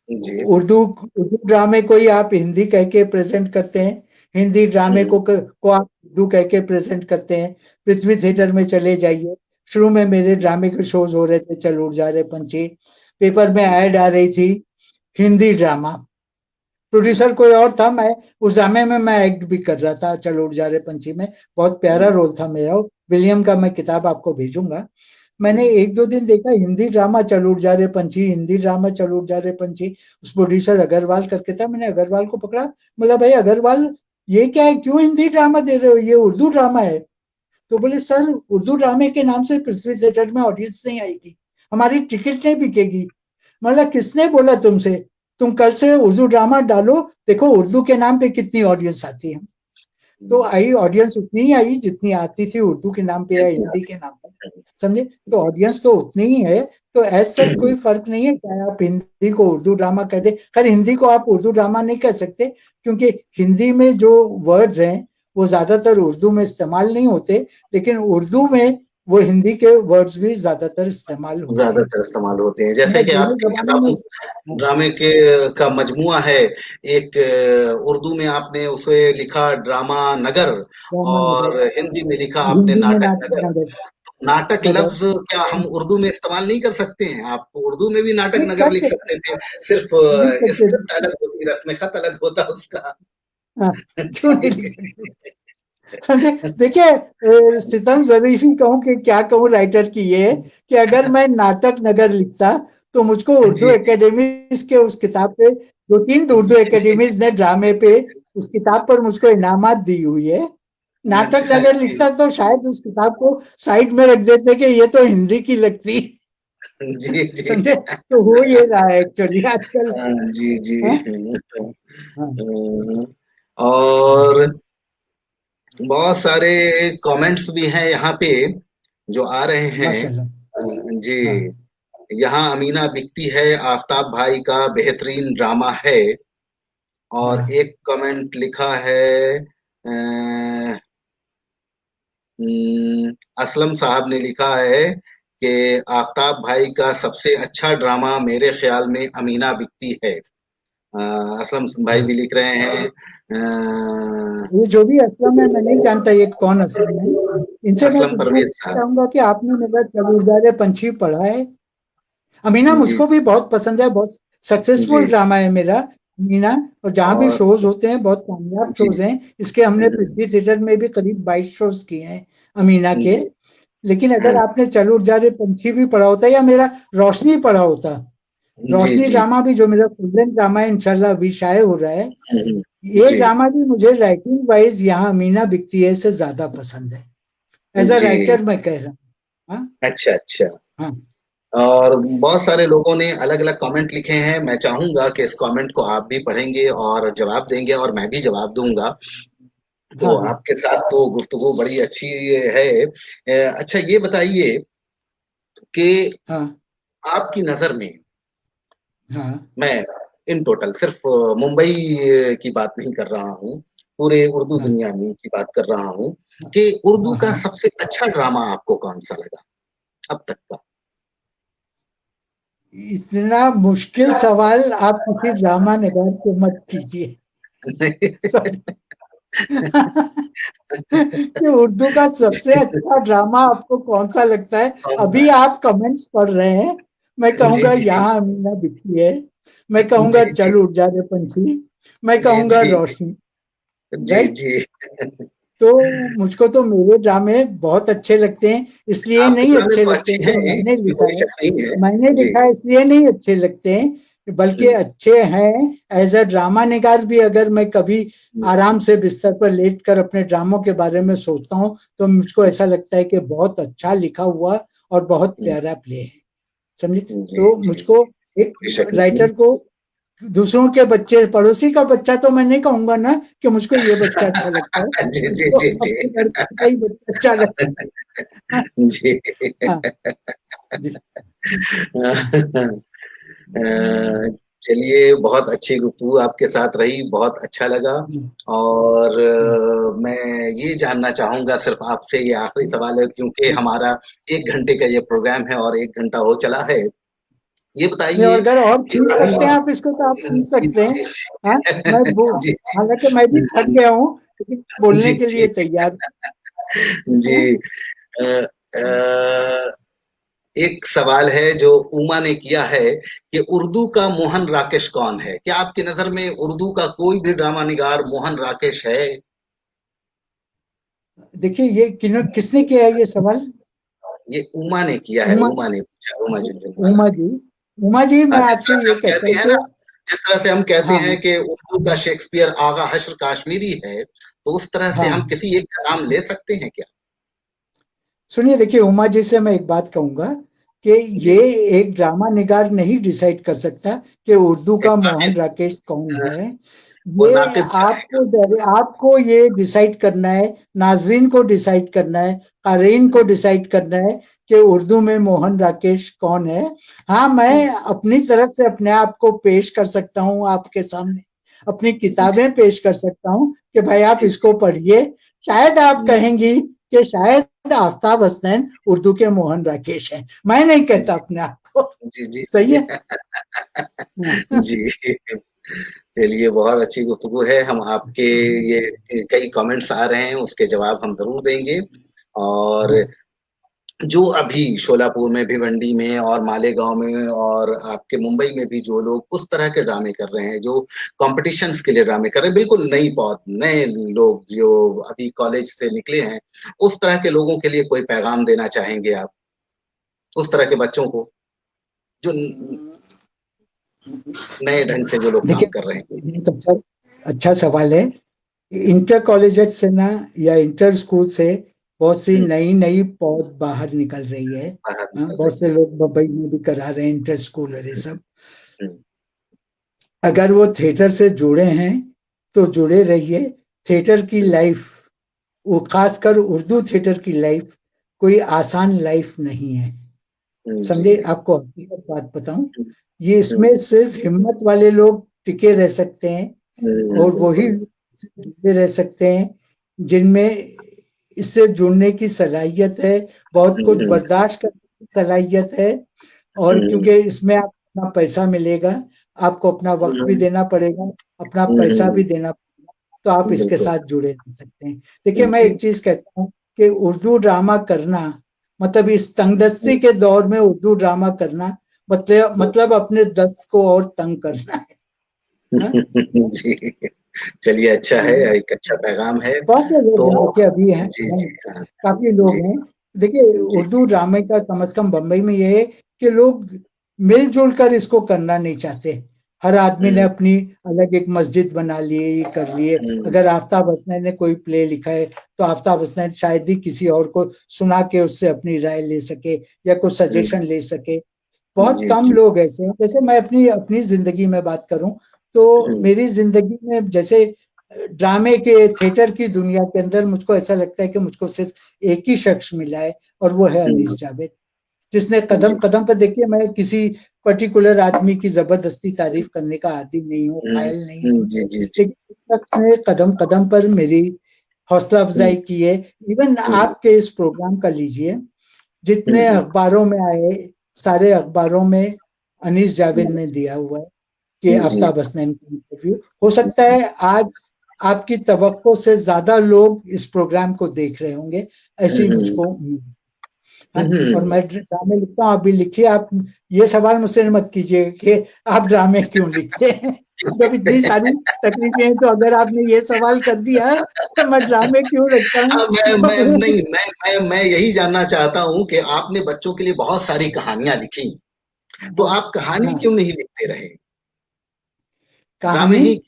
जी। उर्दू उर्दू ड्रामे को ही आप हिंदी कह के प्रेजेंट करते हैं, हिंदी ड्रामे को आप उर्दू कह के प्रेजेंट करते हैं। पृथ्वी थिएटर में चले जाइए, शुरू में मेरे ड्रामे के शोज हो रहे थे, चल उड़ जा रहे पंछी, पेपर में ऐड आ रही थी हिंदी ड्रामा, प्रोड्यूसर कोई और था, मैं उस ड्रामे में मैं एक्ट भी कर रहा था, चल उड़ जा रहे पंछी में, बहुत प्यारा रोल था मेरा। विलियम का मैं किताब आपको भेजूंगा। मैंने एक दो दिन देखा हिंदी ड्रामा चल उड़ जा रहे पंछी, हिंदी ड्रामा चल उड़ जा रहे पंछी, उस प्रोड्यूसर अग्रवाल करके था, मैंने अग्रवाल को पकड़ा, बोला भाई अग्रवाल ये क्या है, क्यों हिंदी ड्रामा दे रहे हो, ये उर्दू ड्रामा है। तो बोले सर उर्दू ड्रामे के नाम से पृथ्वी थिएटर में ऑडियंस नहीं आएगी, हमारी टिकट नहीं बिकेगी। मतलब किसने बोला तुमसे, तुम कल से उर्दू ड्रामा डालो, देखो उर्दू के नाम पे कितनी ऑडियंस आती है। तो आई ऑडियंस उतनी ही आई जितनी आती थी उर्दू के नाम पे या हिंदी के नाम पे, समझे, तो ऑडियंस तो उतनी ही है। तो एज सच कोई फर्क नहीं है, चाहे आप हिंदी को उर्दू ड्रामा कह दे, खैर हिंदी को आप उर्दू ड्रामा नहीं कह सकते, क्योंकि हिंदी में जो वर्ड्स हैं वो ज्यादातर उर्दू में इस्तेमाल नहीं होते, लेकिन उर्दू में वो हिंदी के वर्ड्स भी ज्यादातर इस्तेमाल होते हैं। ज्यादातर इस्तेमाल होते हैं, जैसे मैं कि दोनों आपकी जबानों में किताब ड्रामे के का मजमुआ है एक, उर्दू में आपने उसे लिखा ड्रामा नगर, और हिंदी में लिखा आपने हिंदी में नाटक नाटक नगर। नगर नाटक नगर लफ्ज क्या हम उर्दू में इस्तेमाल नहीं कर सकते हैं? आप उर्दू में भी नाटक नहीं नगर कर लिख सकते, सकते थे, सिर्फ लिख सकते स्क्रिप्ट अलग होती, रस्म खत अलग होता उसका। हाँ, क्यों नहीं लिख जी। सकते, समझे। देखिए सितम जरीफी कहूँ कि क्या कहूँ राइटर की ये है कि अगर मैं नाटक नगर लिखता तो मुझको उर्दू जी, जी, एकेडमीज के उस किताब पे, दो तीन उर्दू जी, जी। एकेडमीज ने ड्रामे पे उस किताब पर मुझको इनामात दी हुई है। नाटक अच्छा, नगर जी। लिखता तो शायद उस किताब को साइड में रख देते कि ये तो हिंदी की लगती, जी, जी। समझे। तो हो ये रहा है एक्चुअली आजकल। हाँ, जी, जी। हाँ हाँ, हुँ, और बहुत सारे कमेंट्स भी हैं यहाँ पे जो आ रहे हैं। माशाल्लाह। जी। हाँ यहाँ अमीना बिकती है आफ्ताब भाई का बेहतरीन ड्रामा है। और हाँ, एक कमेंट लिखा है, असलम साहब ने लिखा है कि आफ्ताब भाई का सबसे अच्छा ड्रामा मेरे ख्याल में अमीना बिकती है। असलम भाई हाँ। भी लिख रहे हैं। ये जो भी असलम है मैं नहीं जानता ये कौन असलम है, इनसे मैं असलम पूछना परवेज साहब। चाहूंगा कि आपने मेरा चबूतरा पंछी पढ़ा है। अमीना जी, मुझको भी बहुत पसंद है, बहुत सक्सेसफुल जी, ड्रामा है मेरा अमीना, और जहाँ भी और शोज होते हैं बहुत कामयाब जी, शोज हैं। इसके हमने पृथ्वी थिएटर में भी करीब 22 शोज किए हैं अमीना के। जी, लेकिन अगर हाँ, आपने चल उड़ जा रे पंछी भी पढ़ा होता या मेरा रोशनी पढ़ा होता, जी, रोशनी जी, ड्रामा भी जो मेरा फुल लेंथ ड्रामा है इंशाल्लाह अभी शाये हो रहा है, ये जी, ड्रामा भी मुझे राइटिंग वाइज यहाँ अमीना बिकती है से ज्यादा पसंद है, एज अ जी। राइटर मैं कह रहा हूँ। हाँ अच्छा, अच्छा। हाँ और बहुत सारे लोगों ने अलग-अलग कमेंट लिखे हैं। मैं चाहूँगा कि इस कमेंट को आप भी पढ़ेंगे और जवाब देंगे और मैं भी जवाब दूँगा। तो हाँ हाँ आपके साथ तो गुफ्तगू बड़ी अच्छी है। अच्छा ये बताइए कि हाँ आपकी नज़र में, हाँ मैं इन टोटल सिर्फ मुंबई की बात नहीं कर रहा हूँ, पूरे उर्दू हाँ दुनिया में की बात कर रहा हूँ कि उर्दू हाँ का हाँ। सबसे अच्छा ड्रामा आपको कौन-सा लगा अब तक का? इतना मुश्किल सवाल आप किसी ड्रामा नगार से मत कीजिए। कि उर्दू का सबसे अच्छा ड्रामा आपको कौन सा लगता है, कौन-सा अभी है? आप कमेंट्स पढ़ रहे हैं, मैं जी, कहूंगा जी। यहाँ अमीना बिकी है, मैं कहूंगा जी, जी। चल उड़ जा रे पंछी, मैं जी, कहूंगा जी। रोशनी। जी, राइट। जी। तो मुझको तो मेरे ड्रामे बहुत अच्छे लगते हैं, इसलिए आपके नहीं ड्रामे अच्छे तो लगते अच्छे कि हैं, मैंने इसमें लिखा कोई है, शक नहीं है। मैंने जी। लिखा है इसलिए नहीं अच्छे लगते हैं, बल्कि हुँ, अच्छे हैं एज अ ड्रामा निगार भी। अगर मैं कभी हुँ, आराम से बिस्तर पर लेट कर अपने ड्रामों के बारे में सोचता हूँ तो मुझको हुँ, ऐसा लगता है कि बहुत अच्छा लिखा हुआ और बहुत हुँ। प्यारा प्ले है, समझे। जी, तो जी, मुझको जी। एक कोई शक नहीं। राइटर को दूसरों के बच्चे, पड़ोसी का बच्चा तो मैं नहीं कहूंगा ना कि मुझको ये बच्चा अच्छा लगता है, जी, जी, मुझको जी, जी। अपने लड़के का ही बच्चा अच्छा लगता है। जी। हाँ जी। हाँ अ, चलिए, बहुत अच्छी गुफ्तगू आपके साथ रही, बहुत अच्छा लगा। और मैं ये जानना चाहूंगा सिर्फ आपसे, ये आखिरी सवाल है क्योंकि हमारा 1 घंटे का ये प्रोग्राम है और 1 घंटा हो चला है। ये नहीं, और बताइए अगर और कि खींच अभी सकते हैं आप इसको तो आप खींच जी, सकते हैं। जी, हाँ, मैं जी, हालांकि मैं भी थक गया हूँ, लेकिन बोलने जी, के लिए जी, तैयार जी। हूँ। अ, अ, एक सवाल है जो उमा ने किया है कि उर्दू का मोहन राकेश कौन है? क्या आपकी नज़र में उर्दू का कोई भी ड्रामा निगार मोहन राकेश है? देखिए, ये किसने किया है ये सवाल? ये उमा ने किया है, उमा उमा ने पूछा, उमा झुनझुनवाला उमा ने। जी, उमा जी, मैं हाँ, जिस आपसे तरह से ये हम कहता कहते हूँ हैं कि ना, जिस तरह से हम कहते हैं हाँ, कि उर्दू का शेक्सपियर आगा हश्र काश्मीरी है, तो उस तरह से हम हाँ, किसी एक का नाम ले सकते हैं क्या? सुनिए, देखिए, उमा जी से मैं एक बात कहूंगा कि ये जी, एक ड्रामा निगार नहीं डिसाइड कर सकता कि उर्दू एक का मोहन नातिन राकेश कौन अ, है। वो ये नातिन आपको आपको ये डिसाइड करना है, नाजरीन को डिसाइड करना है, कारीन को डिसाइड करना है कि उर्दू में मोहन राकेश कौन है। हाँ, मैं अपनी तरफ से अपने आप को पेश कर सकता हूँ आपके सामने, अपनी किताबें पेश कर सकता हूँ कि भाई आप जी, जी, इसको पढ़िए। शायद आप जी, कहेंगी कि शायद आफ्ताब हसनैन उर्दू के मोहन राकेश हैं। मैं नहीं कहता अपने आप को। जी, जी, सही जी, है। जी। चलिए, बहुत अच्छी गुफ्तगू है। हम आपके ये कई कमेंट्स आ रहे हैं, उसके जवाब हम ज़रूर देंगे। और जो अभी शोलापुर में, भिवंडी में और मालेगाँव में और आपके मुंबई में भी जो लोग उस तरह के ड्रामे कर रहे हैं, जो कॉम्पिटिशन्स के लिए ड्रामे कर रहे हैं, बिल्कुल नए लोग जो अभी कॉलेज से निकले हैं, उस तरह के लोगों के लिए कोई पैगाम देना चाहेंगे आप? उस तरह के बच्चों को, जो नए ढंग से जो लोग काम देखिए, कर रहे हैं? बहुत अच्छा अच्छा सवाल है। इंटर कॉलेजेट से ना, या इंटर स्कूल से बहुत सी हुँ, नई नई पौध बाहर निकल रही है। बाहर हाँ, निकल बहुत रही से है। लोग मुंबई में भी करा रहे हैं इंटर स्कूल और ये सब। हुँ, अगर वो थिएटर से जुड़े हैं तो जुड़े रहिए। थिएटर की हुँ, लाइफ, वो खासकर उर्दू थिएटर की लाइफ, कोई आसान लाइफ नहीं है। हुँ, समझे? जी। आपको हकीकत बात बताऊं, हुँ, ये हुँ, इसमें सिर्फ हिम्मत वाले लोग टिके रह सकते हैं, हुँ, और वही बिल्कुल। जुड़े रह सकते हैं जिनमें इससे जुड़ने की सलाहियत है, बहुत हुँ, कुछ हुँ, बर्दाश्त करने की सलाहियत है। और हुँ, क्योंकि इसमें आप अपना पैसा मिलेगा, आपको अपना वक्त भी हुँ, देना पड़ेगा, अपना हुँ, पैसा भी हुँ, देना पड़ेगा, तो आप इसके बिल्कुल। साथ जुड़े रह सकते हैं। देखिए, मैं जी, एक चीज कहता हूँ कि उर्दू ड्रामा करना, मतलब इस हुँ, तंगदस्ती के दौर में उर्दू ड्रामा करना, मतलब अपने दस्त को और तंग करना है। हाँ? जी, चलिए अच्छा है, हाँ। एक अच्छा पैगाम है। बहुत से लोग तो हैं, देखिए अभी जी, हैं, जी, हाँ, काफी जी, लोग हैं। देखिए, जी, उर्दू ड्रामे का कम से कम बम्बई में ये है कि लोग मिलजुल कर इसको करना नहीं चाहते। हर आदमी ने हुँ, अपनी अलग एक मस्जिद बना ली है, ये कर लिए। हुँ, अगर आफ्ताब हसनैन ने कोई प्ले लिखा है तो आफ्ताब हसनैन शायद ही किसी और को सुना के उससे अपनी राय ले सके या कोई हुँ, सजेशन ले सके। बहुत जी, कम जी, लोग ऐसे हैं। जैसे मैं अपनी अपनी जिंदगी में बात करूं तो हुँ, मेरी जिंदगी में जैसे ड्रामे के थिएटर की दुनिया के अंदर मुझको ऐसा लगता है कि मुझको सिर्फ एक ही शख्स मिला है, और वो है हुँ, अनीस जावेद, जिसने जी, कदम कदम पर, देखिए, मैं किसी पर्टिकुलर आदमी की जबरदस्ती तारीफ करने का आदि नहीं हूँ, हुँ, कायल नहीं हुँ, हूँ, जी, जी, जी, लेकिन इस शख्स ने कदम कदम पर मेरी हौसला हुँ, अफजाई की है। इवन हुँ, आपके इस प्रोग्राम का लीजिए, हुँ, जितने हुँ, अखबारों में आए, सारे अखबारों में अनीस जावेद हुँ, ने दिया हुआ है कि जी, आफ्ताब हसनैन का इंटरव्यू। हो सकता है आज आपकी तवक्को से ज्यादा लोग इस प्रोग्राम को देख रहे होंगे, हुँ, ऐसी हुँ, मुझको उम्मीद है। हुँ, और हुँ, मैं ड्रामे लिखता हूँ, आप भी लिखिए। आप ये सवाल मुझसे मत कीजिए कि आप ड्रामे क्यों लिखते हैं। जब इतनी सारी तकलीफें हैं, तो अगर आपने ये सवाल कर दिया है तो मैं ड्रामे क्यों लिखता हूँ, हाँ, मैं तो फिर नहीं, मैं यही जानना चाहता हूँ कि आपने बच्चों के लिए बहुत सारी कहानियाँ लिखी, तो हाँ, आप कहानी हाँ, क्यों नहीं लिखते रहे? ड्रामे कहानी। ही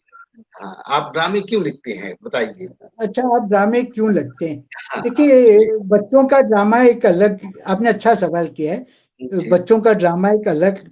हाँ, आप ड्रामे क्यों लिखते हैं? बताइए? अच्छा, आप ड्रामे क्यों लगते हैं? हाँ, हाँ, देखिए, जी, बच्चों का ड्रामा एक अलग, आपने अच्छा सवाल किया है। जी, बच्चों का ड्रामा एक अलग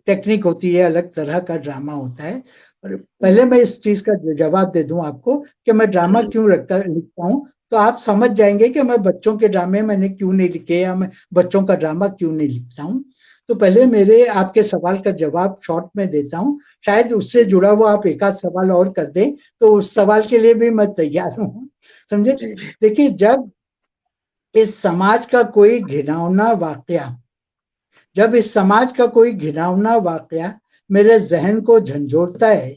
टेक्निक होती है, अलग तरह का ड्रामा होता है। और हुँ, पहले मैं इस चीज का जवाब दे दूं आपको कि मैं ड्रामा हुँ, क्यों लिखता हूं, तो आप समझ जाएंगे कि मैं बच्चों के ड्रामे मैंने क्यों नहीं लिखे, या मैं बच्चों का ड्रामा क्यों नहीं लिखता हूं। तो पहले मेरे आपके सवाल का जवाब शॉर्ट में देता हूँ, शायद उससे जुड़ा हुआ आप एक आध सवाल और कर दें तो उस सवाल के लिए भी मैं तैयार हूँ, समझे। जी जी देखिए, जब इस समाज का कोई घिनौना वाकया जब इस समाज का कोई घिनौना वाकया मेरे जहन को झंझोड़ता है,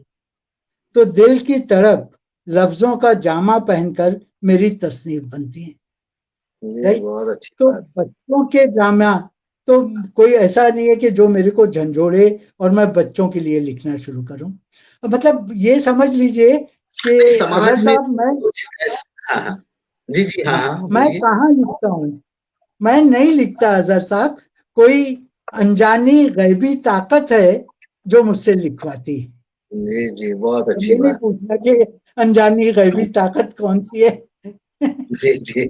तो दिल की तरफ लफ्जों का जामा पहनकर मेरी तस्नीफ बनती है। ये राइट। बहुत अच्छी तो बात। बच्चों के जामा, तो कोई ऐसा नहीं है कि जो मेरे को झंझोड़े और मैं बच्चों के लिए लिखना शुरू करूं। मतलब ये समझ लीजिए कि अजहर समाज में साहब, मैं कुछ हाँ हाँ जी जी हाँ हाँ, हाँ मैं बोलिए। कहाँ लिखता हूँ, मैं नहीं लिखता अजहर साहब। कोई अनजानी गैबी ताकत है जो मुझसे लिखवाती है। जी जी बहुत अब अच्छी ये नहीं बात। पूछना कि अनजानी गैबी ताकत कौन सी है। जी जी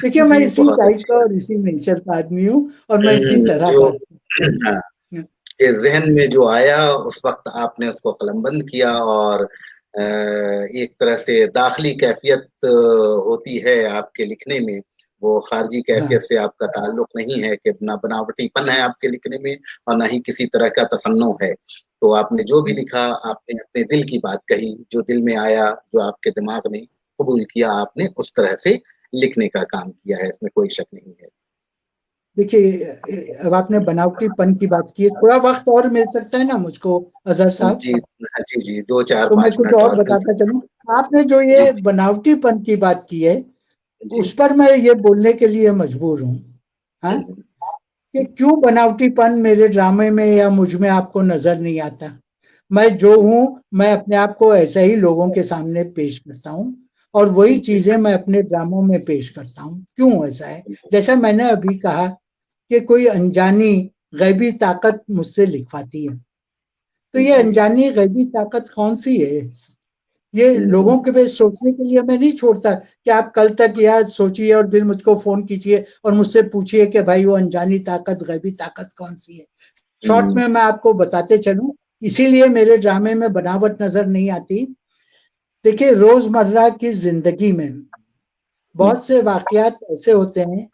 देखिए, मैं जी इसी बहुत टाइप अच्छी का बात। और इसी नेचर का आदमी हूँ और मैं इसी तरह जो बात करता हाँ, हूँ। के जहन में जो आया उस वक्त आपने उसको कलमबंद किया, और एक तरह से दाखिली कैफियत होती है आपके लिखने में, वो खारजी कैफियत हाँ, से आपका ताल्लुक नहीं है कि ना बनावटीपन है आपके लिखने में और ना ही किसी तरह का तसन्नो है। तो आपने जो भी लिखा, आपने अपने दिल की बात कही, जो दिल में आया, जो आपके दिमाग ने कबूल किया, आपने उस तरह से लिखने का काम किया है, इसमें कोई शक नहीं है। देखिए, अब आपने बनावटीपन की बात की है, थोड़ा वक्त और मिल सकता है ना मुझको अजहर साहब? जी जी जी, दो चार तो मैं पांच कुछ मिनट और और मिल बताता सकते चलूं। आपने जो हैं। ये जी बनावटीपन की बात की है, जी उस पर मैं ये बोलने के लिए मजबूर हूँ, हाँ, हम्म, कि क्यों बनावटीपन मेरे ड्रामे में या मुझ में आपको नजर नहीं आता। मैं जो हूँ, मैं अपने आप को ऐसे ही लोगों के सामने पेश करता हूँ और वही जी चीजें मैं अपने ड्रामों में पेश करता हूँ। क्यों ऐसा है? जैसा मैंने अभी कहा कि कोई अनजानी गैबी ताकत मुझसे लिखवाती है। तो ये जी अनजानी गैबी ताकत कौन सी है? ये हम्म, लोगों के पे सोचने के लिए मैं नहीं छोड़ता कि आप कल तक यार सोचिए और फिर मुझको फोन कीजिए और मुझसे पूछिए कि भाई वो अनजानी ताकत गैबी ताकत कौन सी है। शॉर्ट हम्म, में मैं आपको बताते चलूं, इसीलिए मेरे ड्रामे में बनावट नजर नहीं आती। देखिए, रोजमर्रा की जिंदगी में बहुत से वाकयात ऐसे होते हैं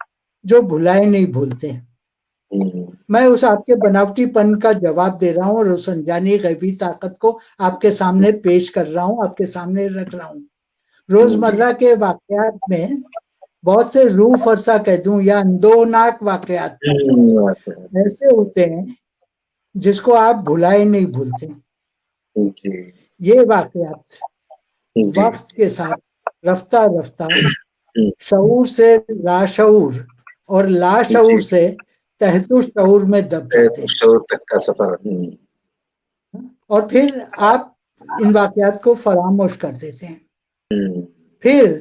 जो भुलाए नहीं भूलते। हम्म, मैं उस आपके बनावटीपन का जवाब दे रहा हूँ और उस अनजानी गैबी ताकत को आपके सामने पेश कर रहा हूँ, आपके सामने रख रहा हूँ। जी रोजमर्रा के वाकयात में बहुत से रूह फरसा कह दूं या अंदोनाक वाकयात बात है। ऐसे होते हैं जिसको आप भुलाए नहीं भूलते। जी ये वाकयात जी वक्त के साथ रफ्ता रफ्ता हम्म, शऊर से लाशऊर और जी लाशऊर से तहतु शऊर में दब जाते तो हैं। शोर तक का सफर। और फिर आप इन वाकयात को फरामोश कर देते हैं। हम्म, फिर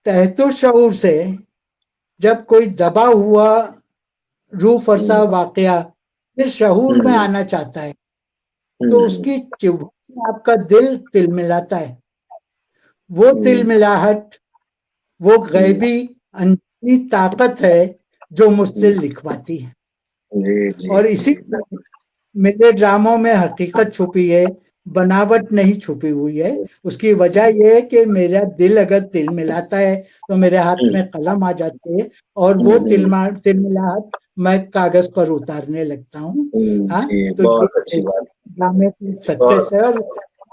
तहतु शऊर से जब कोई दबा हुआ रूह फरसा हम्म, वाकया फिर शहूर में हम्म, आना चाहता है, तो हम्म, उसकी चुभन से आपका दिल तिलमिलाता है। वो हम्म, तिलमिलाहट, वो हम्म, गैबी अनजानी ताकत है जो मुझसे हम्म, लिखवाती है। जी जी और जी इसी मेरे ड्रामों में हकीकत छुपी है, बनावट नहीं छुपी हुई है। उसकी वजह यह है कि मेरा दिल अगर तिल मिलाता है तो मेरे हाथ हम्म, में कलम आ जाती है और वो हम्म, तिलमिलाहट मैं कागज पर उतारने लगता हूँ। हाँ, जी तो ये बहुत अच्छी एक बात। ड्रामे की सक्सेस बहुत है। और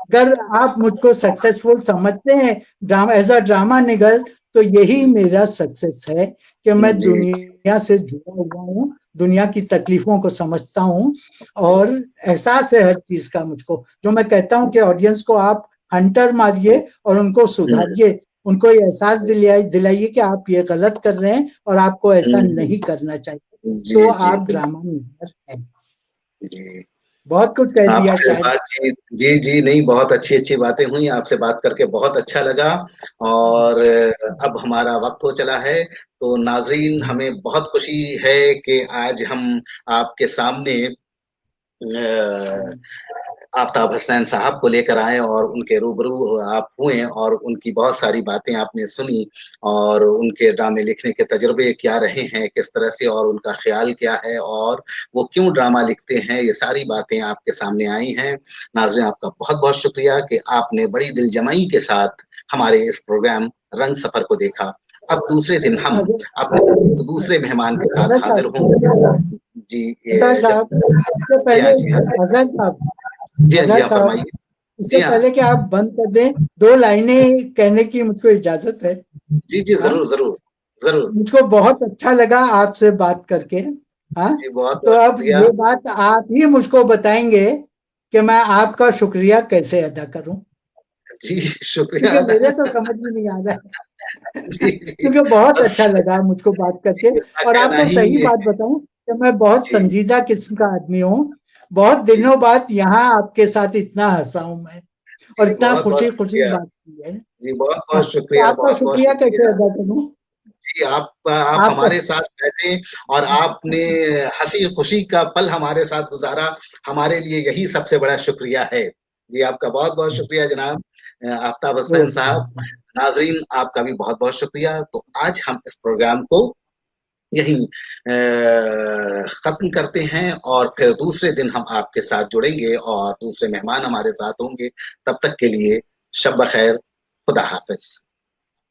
अगर आप मुझको सक्सेसफुल समझते हैं ड्रामा एज अ ड्रामा निगल, तो यही मेरा सक्सेस है कि मैं जी दुनिया से जुड़ा हुआ हूँ, दुनिया की तकलीफों को समझता हूँ और एहसास है हर चीज का मुझको। जो मैं कहता हूँ कि ऑडियंस को आप हंटर मारिए और उनको हम्म, सुधारिए, उनको ये एहसास दिलाइए कि आप ये गलत कर रहे हैं और आपको ऐसा हम्म, नहीं करना चाहिए। जी तो जी आप बिल्कुल ड्रामा निगल हैं। जी। बहुत कुछ कह दिया आपसे शायद। बातचीत जी जी नहीं, बहुत अच्छी अच्छी बातें हुई, आपसे बात करके बहुत अच्छा लगा। और अब हमारा वक्त हो चला है, तो नाजरीन हमें बहुत खुशी है कि आज हम आपके सामने आफ्ताब हसनैन साहब को लेकर आए और उनके रूबरू आप हुए और उनकी बहुत सारी बातें आपने सुनी, और उनके ड्रामे लिखने के तजुर्बे क्या रहे हैं, किस तरह से, और उनका ख्याल क्या है, और वो क्यों ड्रामा लिखते हैं, ये सारी बातें आपके सामने आई हैं। नाज़रीन, आपका बहुत बहुत शुक्रिया कि आपने बड़ी दिलजमाई के साथ हमारे इस प्रोग्राम रंग सफर को देखा। अब दूसरे दिन हम अगर अपने दूसरे मेहमान के साथ हाजिर होंगे। जी अजहर जब साहब, इससे जी हाँ पहले, जी हाँ अजहर साहब, जी हाँ जी अजहर हाँ साहब, फरमाइए। इससे जी हाँ पहले कि आप बंद कर दें, 2 लाइनें कहने की मुझको इजाजत है। जी जी हाँ, जरूर जरूर जरूर। मुझको बहुत अच्छा लगा आपसे बात करके। हाँ, जी बहुत तो बहुत अब शुक्रिया। ये बात आप ही मुझको बताएंगे कि मैं आपका शुक्रिया कैसे अदा करूं, जी शुक्रिया क्योंकि अदा मेरे तो समझ में नहीं आ रहा जी है। जी क्योंकि बहुत बस अच्छा लगा मुझको बात करके। इतना और कहना आपको ही सही है। बात बताऊं कि मैं बहुत जी संजीदा किस्म का आदमी हूँ। बहुत जी दिनों बाद यहाँ आपके साथ इतना हंसा हूं मैं, और जी इतना बहुत बहुत खुशी खुशी शुक्रिया। बात की है। जी बहुत हाँ, बहुत तो शुक्रिया, आपका बहुत बहुत शुक्रिया कैसे शुक्रिया। अदा करूं? जी आप आपका हमारे साथ बैठे और आपने हंसी खुशी का पल हमारे साथ गुजारा, हमारे लिए यही सबसे बड़ा शुक्रिया है। जी आपका बहुत बहुत शुक्रिया जनाब आफ्ताब हसनैन साहब। नाजरीन आपका भी बहुत बहुत शुक्रिया। तो आज हम इस प्रोग्राम को यहीं खत्म करते हैं और फिर दूसरे दिन हम आपके साथ जुड़ेंगे और दूसरे मेहमान हमारे साथ होंगे। तब तक के लिए शब खैर, खुदा हाफिज।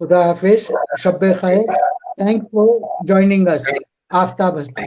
खुदा हाफिज, शब जी खैर। Thanks for joining us, thank Aftab Hasan.